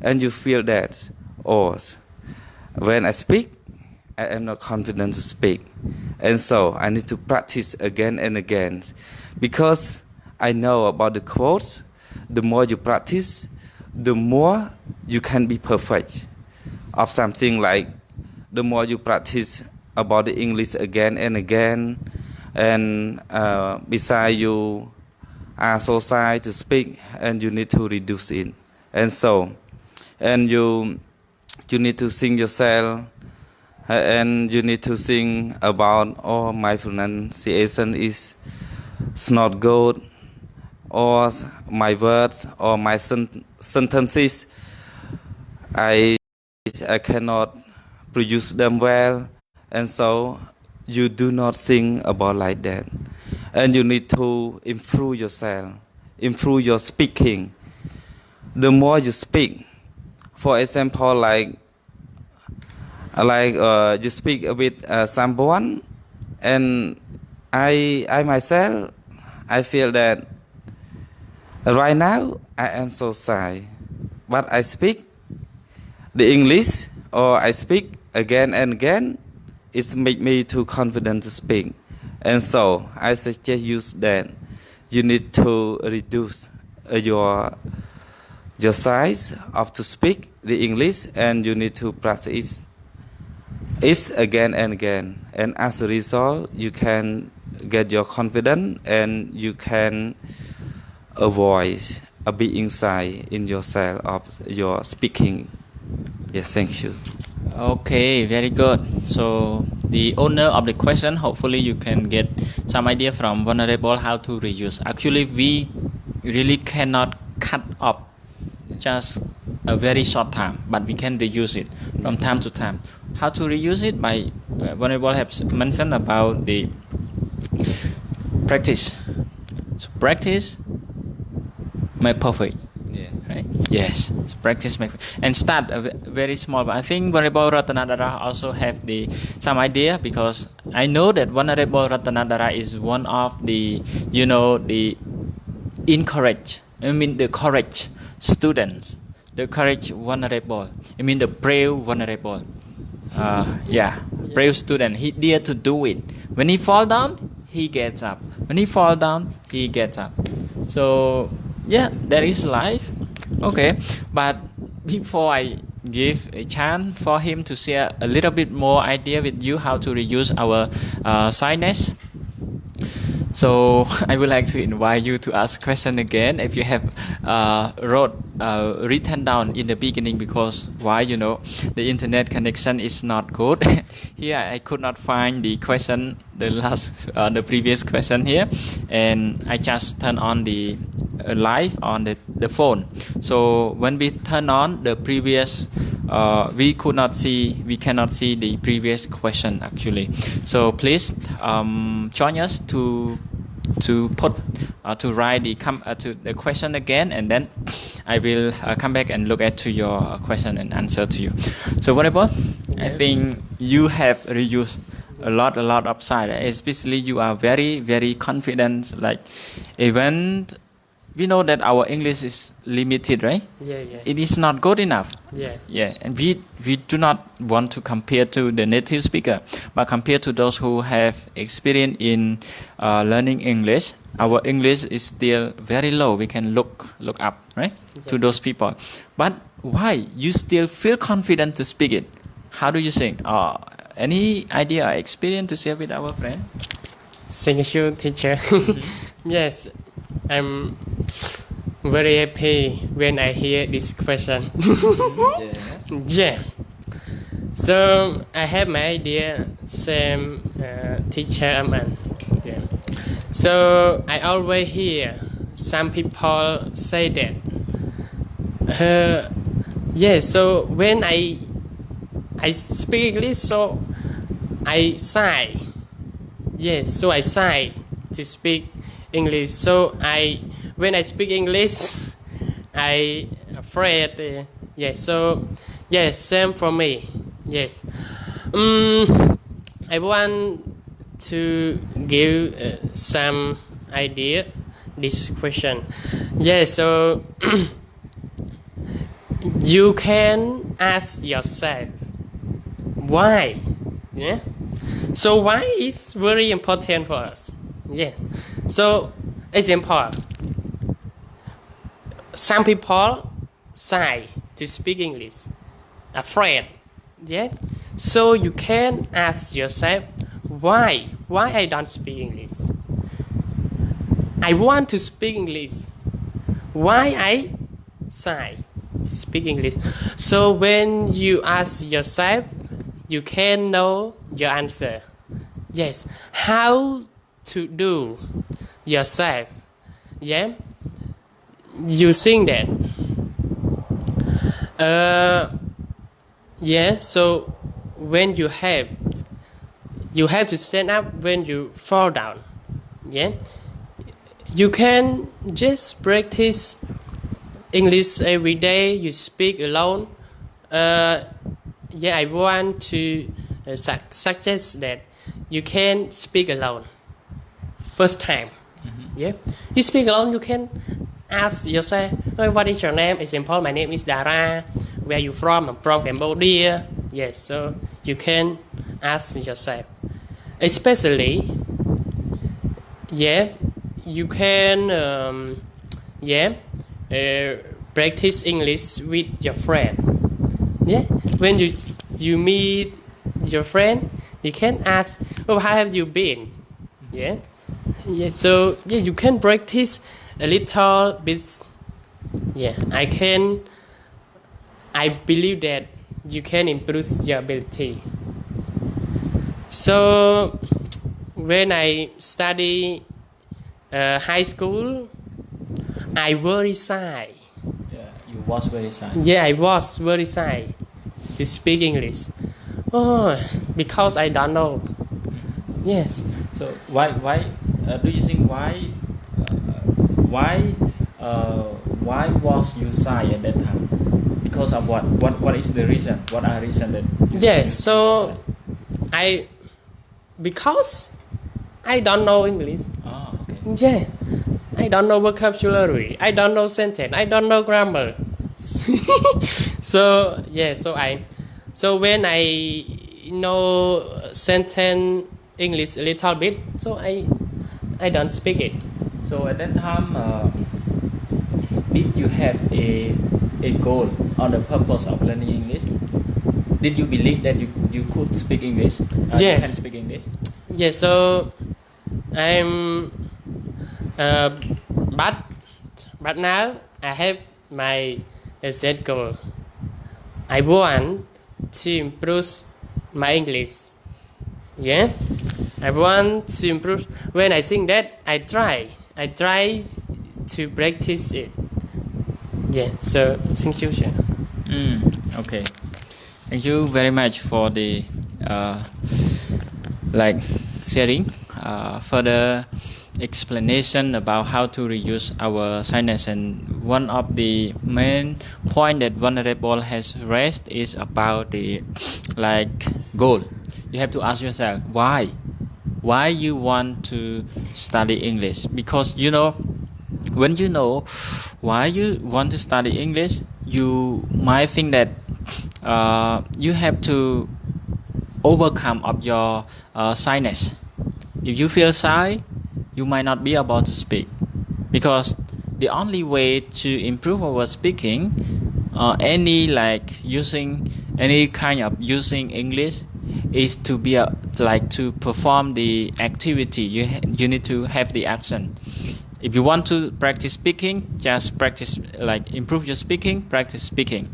and you feel that, oh, when I speak, I am not confident to speak, and so I need to practice again and again, because I know about the quotes. The more you practice, the more you can be perfect of something. Like the more you practice about the English again and again, and besides you are so shy to speak, and you need to reduce it, and so, and you need to sing yourself, and you need to think about, oh, my pronunciation is not good, or my words or my sentences, I cannot produce them well, and so you do not think about like that, and you need to improve yourself, improve your speaking. The more you speak, for example, like you speak with someone, and I myself, I feel that right now I am so shy, but I speak the English, or I speak again and again, it make me too confident to speak, and so I suggest you that you need to reduce your your size of to speak the English, and you need to practice it again and again. And as a result, you can get your confidence, and you can avoid a being shy in yourself of your speaking. Yes, thank you.
Okay, very good. So the owner of the question, hopefully you can get some idea from Vulnerable how to reuse. Actually, we really cannot cut off just a very short time, but we can reuse it from time to time. How to reuse it? By Vulnerable has mentioned about the practice. So practice make perfect.
Yeah.
Right? Yes, practice make and start very small. But I think Vulnerable Ratana Dara also have some idea, because I know that Vulnerable Ratana Dara is one of the the courage students, the courage vulnerable. I mean the brave vulnerable. Brave student. He dare to do it. When he fall down, he gets up. When he fall down, he gets up. So yeah, that is life. Okay, but before I give a chance for him to share a little bit more idea with you how to reuse our shyness, so I would like to invite you to ask question again if you have written down in the beginning, because the internet connection is not good. Here I could not find the question, the previous question here, and I just turn on the live on the phone. So when we turn on the previous, we cannot see the previous question actually. So please join us to write the question again, and then I will come back and look at your question and answer to you. So whatever, I think you have reused a lot of side, especially you are very, very confident. Like even we know that our English is limited, right?
Yeah.
It is not good enough.
Yeah.
And we do not want to compare to the native speaker, but compare to those who have experience in learning English. Our English is still very low. We can look up, right, to those people. But why you still feel confident to speak it? How do you think? Any idea or experience to share with our friend?
Thank you, teacher. Yes, I'm very happy when I hear this question. Yeah. So I have my idea, same teacher Aman. Yeah. So I always hear some people say that. So when I speak English, so I shy. Yes, so I shy to speak English. So when I speak English, I afraid. Same for me. Yes. I want to give some idea this question. So you can ask yourself why. Yeah. So why is very important for us. Yeah. So example, some people shy to speak English, afraid. Yeah. So you can ask yourself why I don't speak English. I want to speak English. Why I shy to speak English? So when you ask yourself, you can know your answer. Yes. How to do yourself. Yeah. You think that. So when you have to stand up when you fall down. Yeah. You can just practice English every day. You speak alone. I want to suggest that you can speak alone. First time. Yeah. You speak alone, you can ask yourself, what is your name? Example, my name is Dara. Where are you from? I'm from Cambodia. Yes, so you can ask yourself. Especially, you can practice English with your friend. Yeah, when you meet your friend, you can ask, "Oh, how have you been?" Yeah, yeah. So yeah, you can practice a little bit. Yeah, I believe that you can improve your ability. So when I study high school, I very shy.
Yeah, you was very shy.
Yeah, I was very shy to speak English. Oh, because I don't know. Yes.
So why do you think why was you shy at that time? Because of what? What is the reason? What are reason that?
Yes. So because I don't know English.
Oh, okay.
Yeah, I don't know vocabulary. I don't know sentence. I don't know grammar. So yeah, so when I know sentence English a little bit, so I don't speak it.
So at that time, did you have a goal or the purpose of learning English? Did you believe that you could speak English?
Yeah.
You can speak English.
Yeah, so I'm but now I have my set goal. I want to improve my English. Yeah, I want to improve. When I think that, I try to practice it. Yeah, so thank you, sir.
Okay. Thank you very much for the sharing further explanation about how to reuse our shyness. And one of the main point that Venerable has raised is about the goal. You have to ask yourself why you want to study English, because when you know why you want to study English, you might think that you have to overcome of your shyness. If you feel shy, you might not be able to speak, because the only way to improve our speaking, using any kind of using English, is to be to perform the activity. You need to have the action. If you want to practice speaking, just practice, improve your speaking, practice speaking.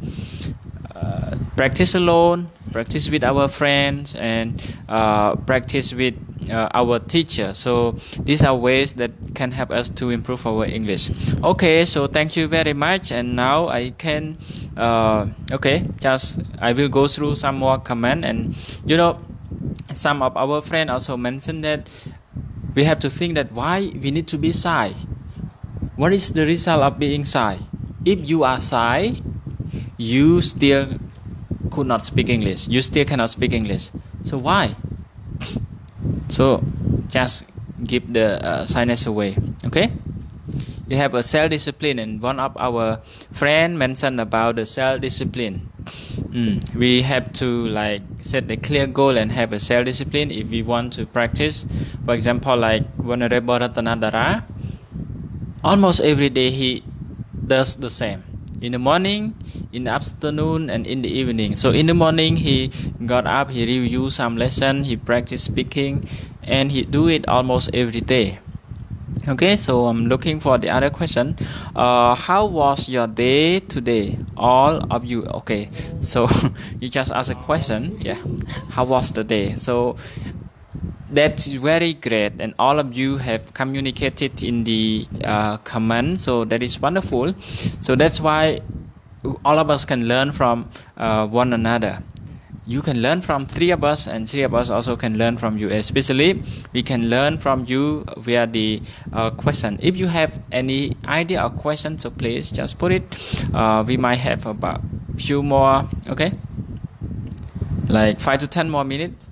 Practice alone, practice with our friends, and practice with our teacher. So these are ways that can help us to improve our English. Okay, so thank you very much. And now I can I will go through some more comment. And some of our friends also mentioned that we have to think that why we need to be shy. What is the result of being shy? If you are shy, you still could not speak English. You still cannot speak English. So why? So just give the shyness away. Okay? You have a self-discipline, and one of our friend mentioned about the self-discipline. We have to set a clear goal and have a self-discipline if we want to practice. For example, Venerable Ratana Dara, almost every day he does the same. In the morning, in the afternoon, and in the evening. So in the morning he got up, he reviewed some lesson, he practiced speaking, and he do it almost every day. Okay, so I'm looking for the other question. How was your day today? All of you. Okay, so you just ask a question. Yeah, how was the day? So that's very great, and all of you have communicated in the comment. So that is wonderful. So that's why all of us can learn from one another. You can learn from three of us, and three of us also can learn from you. Especially, we can learn from you via the question. If you have any idea or question, so please just put it. We might have about few more, okay, 5 to 10 more minutes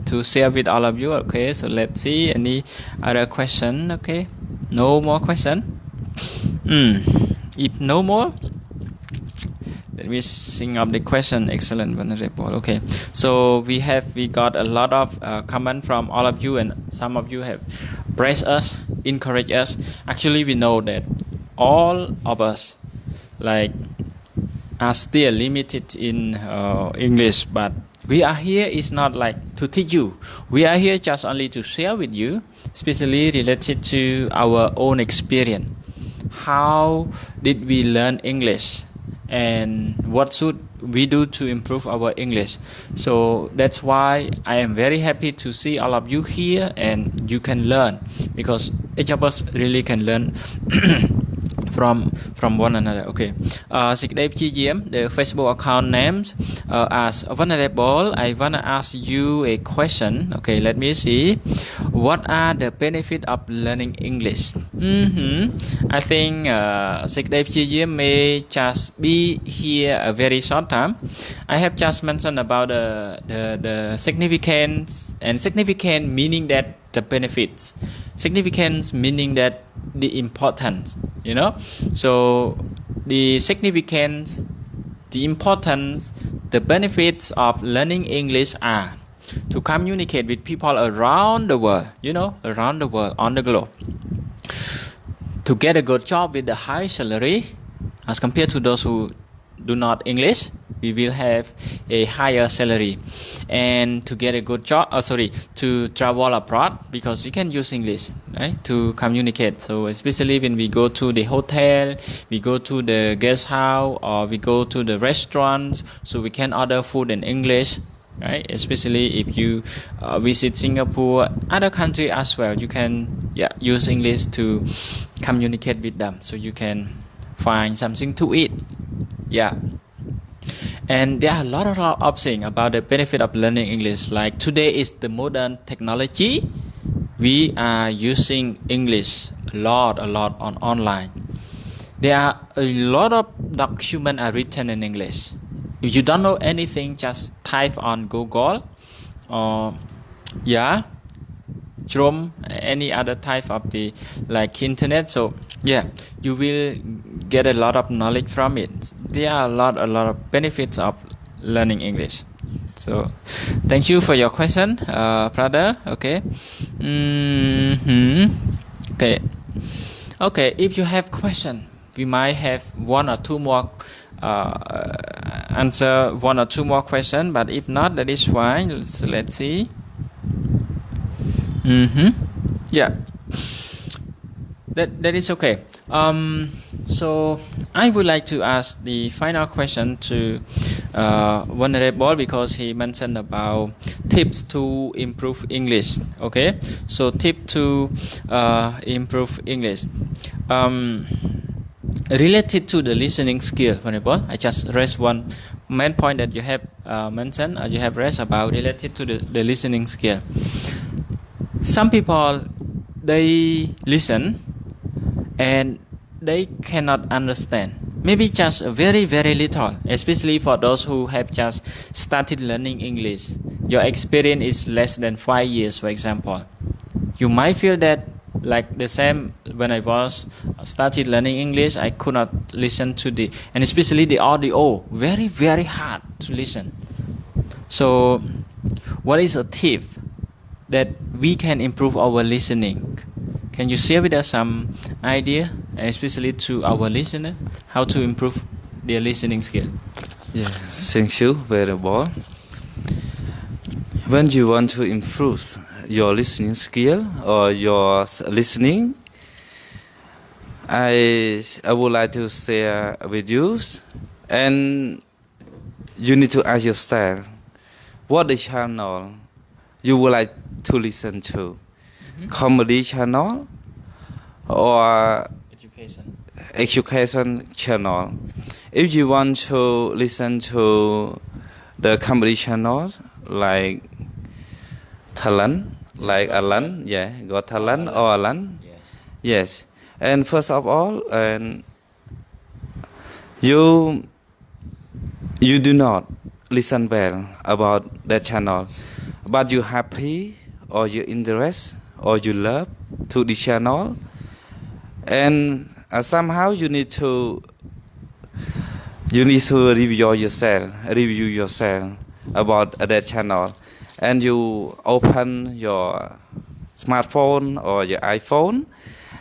to share with all of you. Okay, so let's see any other question. Okay, no more question. If no more, let me think of the question. Excellent, Venerable. Okay, so we got a lot of comment from all of you, and some of you have praised us, encouraged us. Actually, we know that all of us like are still limited in English, but we are here is not like to teach you. We are here just only to share with you, especially related to our own experience. How did we learn English, and what should we do to improve our English? So that's why I am very happy to see all of you here, and you can learn, because each of us really can learn from one another. Okay. សេចក្តីព្យាយាម the Facebook account names as Vulnerable. I wanna ask you a question. Okay, let me see. What are the benefits of learning English? I think សេចក្តីព្យាយាម may just be here a very short time. I have just mentioned about the significance and significant meaning that the benefits. Significance meaning that the importance, you know. So the significance, the importance, the benefits of learning English are to communicate with people around the world, you know, around the world, on the globe, to get a good job with a high salary as compared to those who do not English. We will have a higher salary, and to get a good job, to travel abroad, because we can use English, right, to communicate. So especially when we go to the hotel, we go to the guest house, or we go to the restaurants, so we can order food in English, right? Especially if you visit Singapore, other country as well, you can use English to communicate with them, so you can find something to eat. And there are a lot of things about the benefit of learning English. Like today is the modern technology. We are using English a lot on online. There are a lot of documents are written in English. If you don't know anything, just type on Google or Chrome, any other type of the like internet. So you will get a lot of knowledge from it. There are a lot of benefits of learning English. So thank you for your question, brother. Okay. Okay, if you have question, we might have one or two more answer one or two more question, but if not, that is fine. Let's see. That is okay. So I would like to ask the final question to Vulnerable, because he mentioned about tips to improve English. Okay, so tip to improve English related to the listening skill. Vulnerable, I just raised one main point that you have mentioned, or you have raised about related to the listening skill. Some people, they listen and they cannot understand, maybe just very little, especially for those who have just started learning English. Your experience is less than 5 years, for example. You might feel that like the same when I was started learning English, I could not listen to and especially the audio, very hard to listen. So what is a tip that we can improve our listening? Can you share with us some idea, especially to our listener, how to improve their listening skill?
Yes, thank you very much. When you want to improve your listening skill or your listening, I would like to share with you, and you need to ask yourself, what the channel you would like to listen to? Comedy channel or education channel? If you want to listen to the comedy channel like talent, like Alan, got talent or Alan, yes. And first of all, and you do not listen well about that channel, but you happy or you interest or you love to the channel, and somehow you need to review yourself about that channel, and you open your smartphone or your iPhone,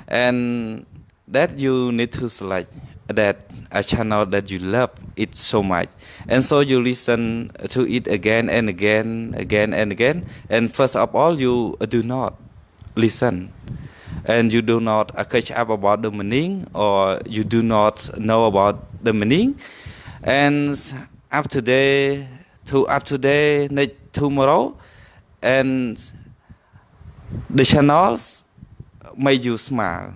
and that you need to select that a channel that you love it so much, and so you listen to it again and again, and first of all you do not listen, and you do not catch up about the meaning, or you do not know about the meaning, and up today, tomorrow, and the channels make you smile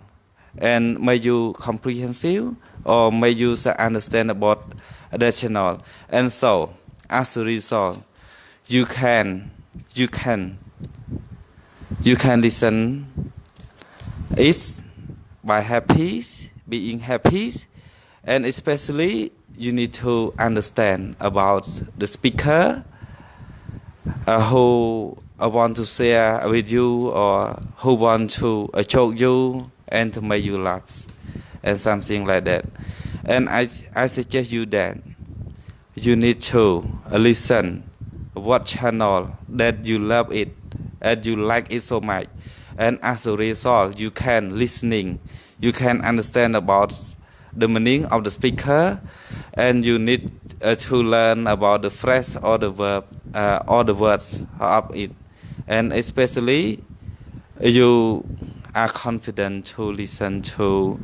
and make you comprehensive, or make you understand about the channel, and so as a result you can listen it by being happy, and especially you need to understand about the speaker who want to share with you, or who want to joke you and to make you laugh and something like that. And I suggest you that you need to listen what channel that you love it and you like it so much, and as a result you can understand about the meaning of the speaker, and you need to learn about the phrase or the verb or the words of it, and especially you are confident to listen to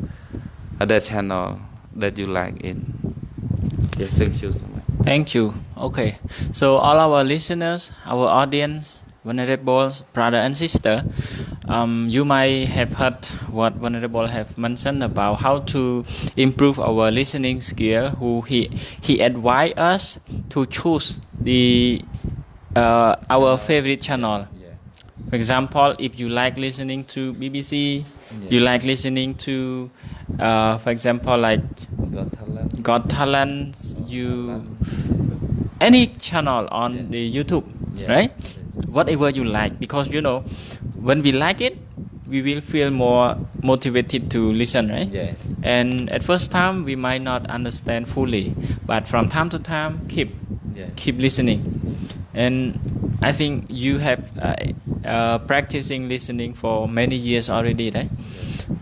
the channel that you like it. Yes, thank you so much.
Thank you. Okay, so all our listeners, our audience, Venerable brother and sister, you might have heard what Venerable have mentioned about how to improve our listening skill. He advised us to choose our favorite channel. For example, if you like listening to BBC, you like listening to, for example, like Got Talent, any channel on the YouTube, right? Whatever you like, because when we like it, we will feel more motivated to listen, right? And at first time we might not understand fully, but from time to time keep listening. And I think you have practicing listening for many years already, right?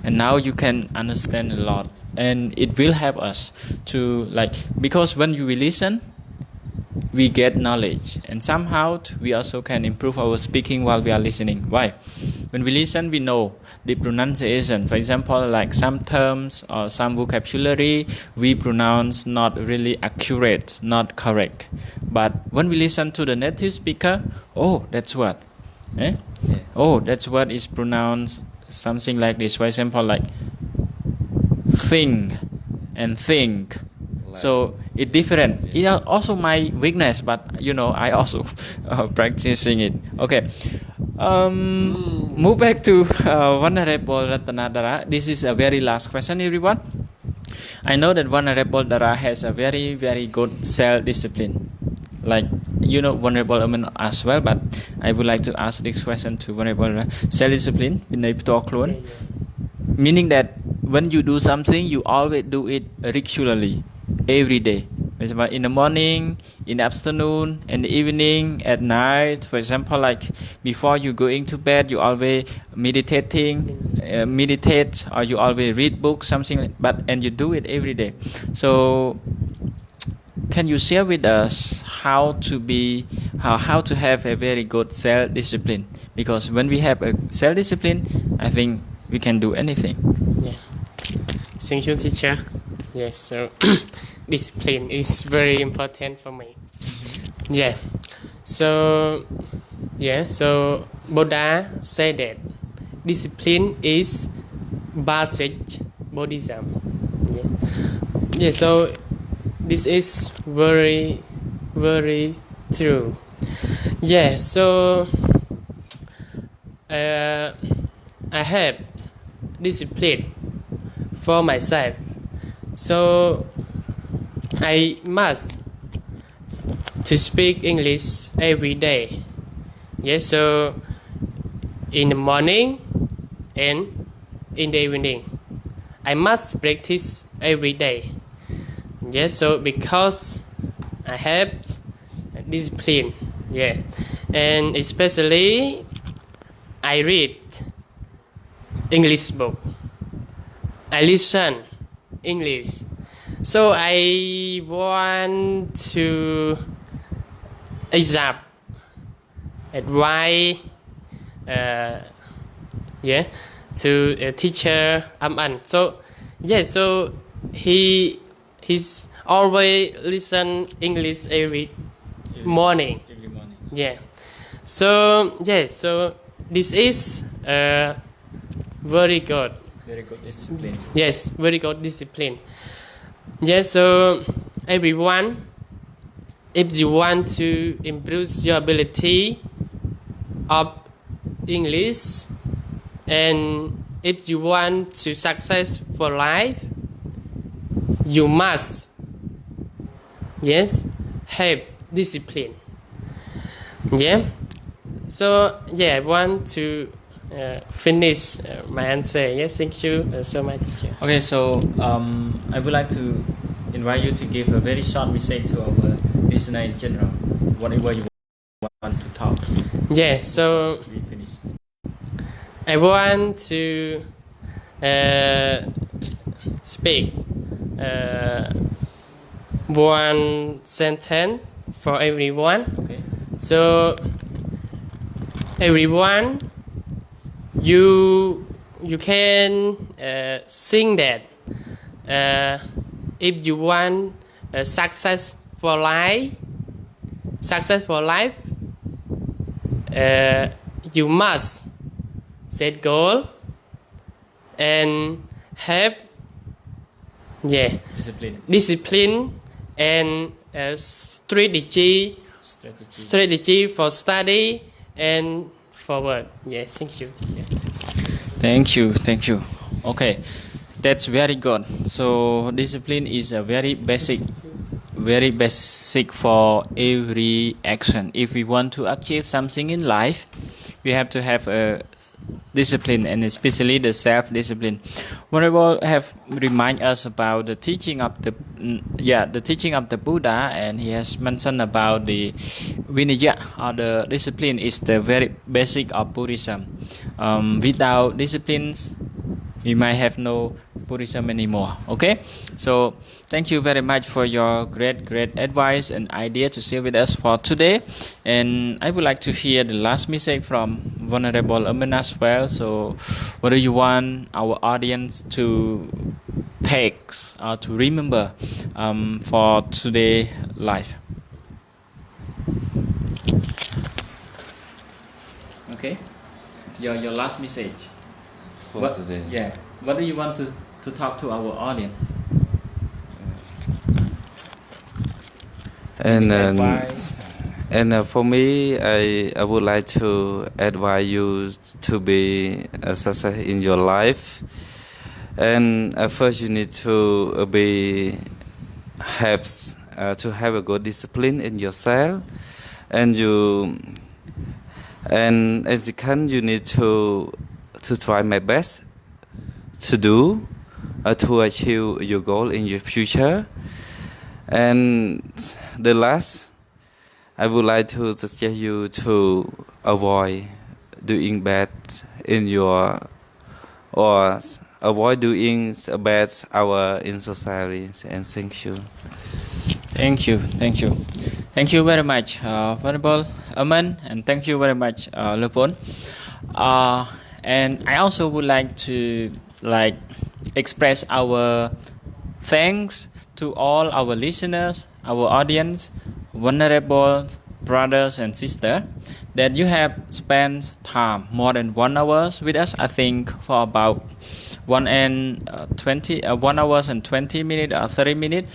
And now you can understand a lot, and it will help us to because when you will listen, we get knowledge, and somehow we also can improve our speaking while we are listening. Why? When we listen, we know the pronunciation. For example, like some terms or some vocabulary we pronounce not really accurate, not correct. But when we listen to the native speaker, oh, that's what. Oh, that's what is pronounced something like this. For example, like thing and think. So it's different. It is also my weakness, but I also practicing it. Okay. Move back to Venerable Ratana Dara. This is a very last question, everyone. I know that Venerable Dara has a very, very good self-discipline. Venerable Amen as well, but I would like to ask this question to Venerable. Self-discipline, meaning that when you do something, you always do it regularly, every day. For example, in the morning, in the afternoon, in the evening, at night. For example, like before you going to bed, you always meditate, or you always read books, something. And you do it every day. So, can you share with us how to have a very good self-discipline? Because when we have a self-discipline, I think we can do anything.
Yeah. Thank you, teacher. Yes. So. Discipline is very important for me. So Buddha said that discipline is basic Buddhism. So this is very, very true. So I have discipline for myself. So I must to speak English every day. So in the morning and in the evening, I must practice every day. So because I have discipline. And especially I read English book. I listen English. So I want to advise to a teacher Aman. So so he's always listen English every morning.
Every morning.
Yeah. So so this is very good.
Very good discipline.
Yes, very good discipline. Yes, so everyone, if you want to improve your ability of English, and if you want to success for life, you must have discipline. Yeah. So I want to finish my answer. Yes, thank you so much, teacher.
Okay, so I would like to invite you to give a very short message to our listener in general. Whatever you want to talk.
Yes, so
We finish.
I want to speak one sentence for everyone.
Okay.
So everyone, you can sing that if you want a successful life, you must set goal and have discipline and strategy for study and for work. Yes, thank you.
Thank you. Okay, that's very good. So discipline is a very basic for every action. If we want to achieve something in life, we have to have a discipline, and especially the self-discipline. Venerable have remind us about the teaching of the Buddha, and he has mentioned about the Vinaya, or the discipline is the very basic of Buddhism. Without disciplines, we might have no Buddhism anymore. Okay, so thank you very much for your great advice and idea to share with us for today. And I would like to hear the last message from Venerable Amen as well. So what do you want our audience to take or to remember for today life? Okay, your last message
for today.
Yeah, what do you want to talk to our audience?
And for me, I would like to advise you to be a success in your life. And first, you need to have a good discipline in yourself, and as you can, you need to try my best to do to achieve your goal in your future. And the last, I would like to suggest you to avoid doing bad avoid doing bad in society. And thank you.
Thank you very much, Venerable Amen, and thank you very much, Lepon. And I also would like to express our thanks to all our listeners, our audience, venerable brothers and sisters, that you have spent time more than 1 hour with us. I think for about 1 hour and 20 minutes or 30 minutes.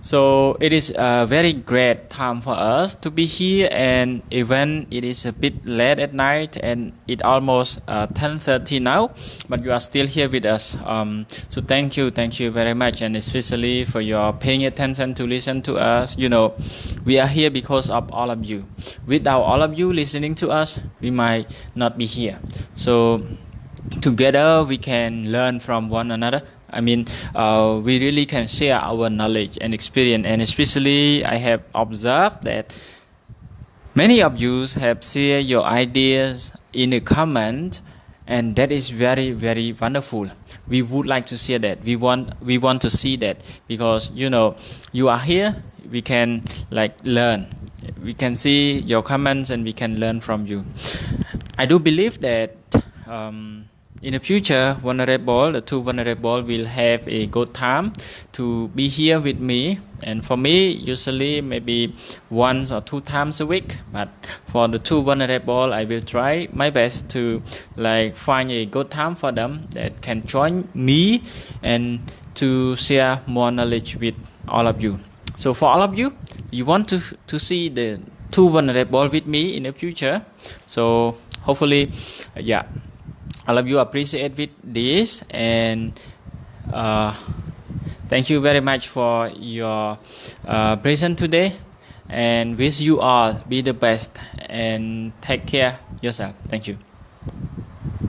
So it is a very great time for us to be here, and even it is a bit late at night and it almost 10:30 now, but you are still here with us. So thank you very much, and especially for your paying attention to listen to us. You know, we are here because of all of you. Without all of you listening to us, we might not be here. So together we can learn from one another. I mean, we really can share our knowledge and experience, and especially I have observed that many of you have shared your ideas in a comment, and that is very, very wonderful. We would like to see that. We want to see that, because you are here. We can learn. We can see your comments and we can learn from you. I do believe that in the future, the two vulnerable will have a good time to be here with me. And for me, usually maybe once or 2 times a week. But for the two vulnerable, I will try my best to find a good time for them that can join me and to share more knowledge with all of you. So for all of you, you want to see the two vulnerable with me in the future. So hopefully, all of you appreciate with this, and thank you very much for your presence today, and wish you all be the best and take care yourself. Thank you.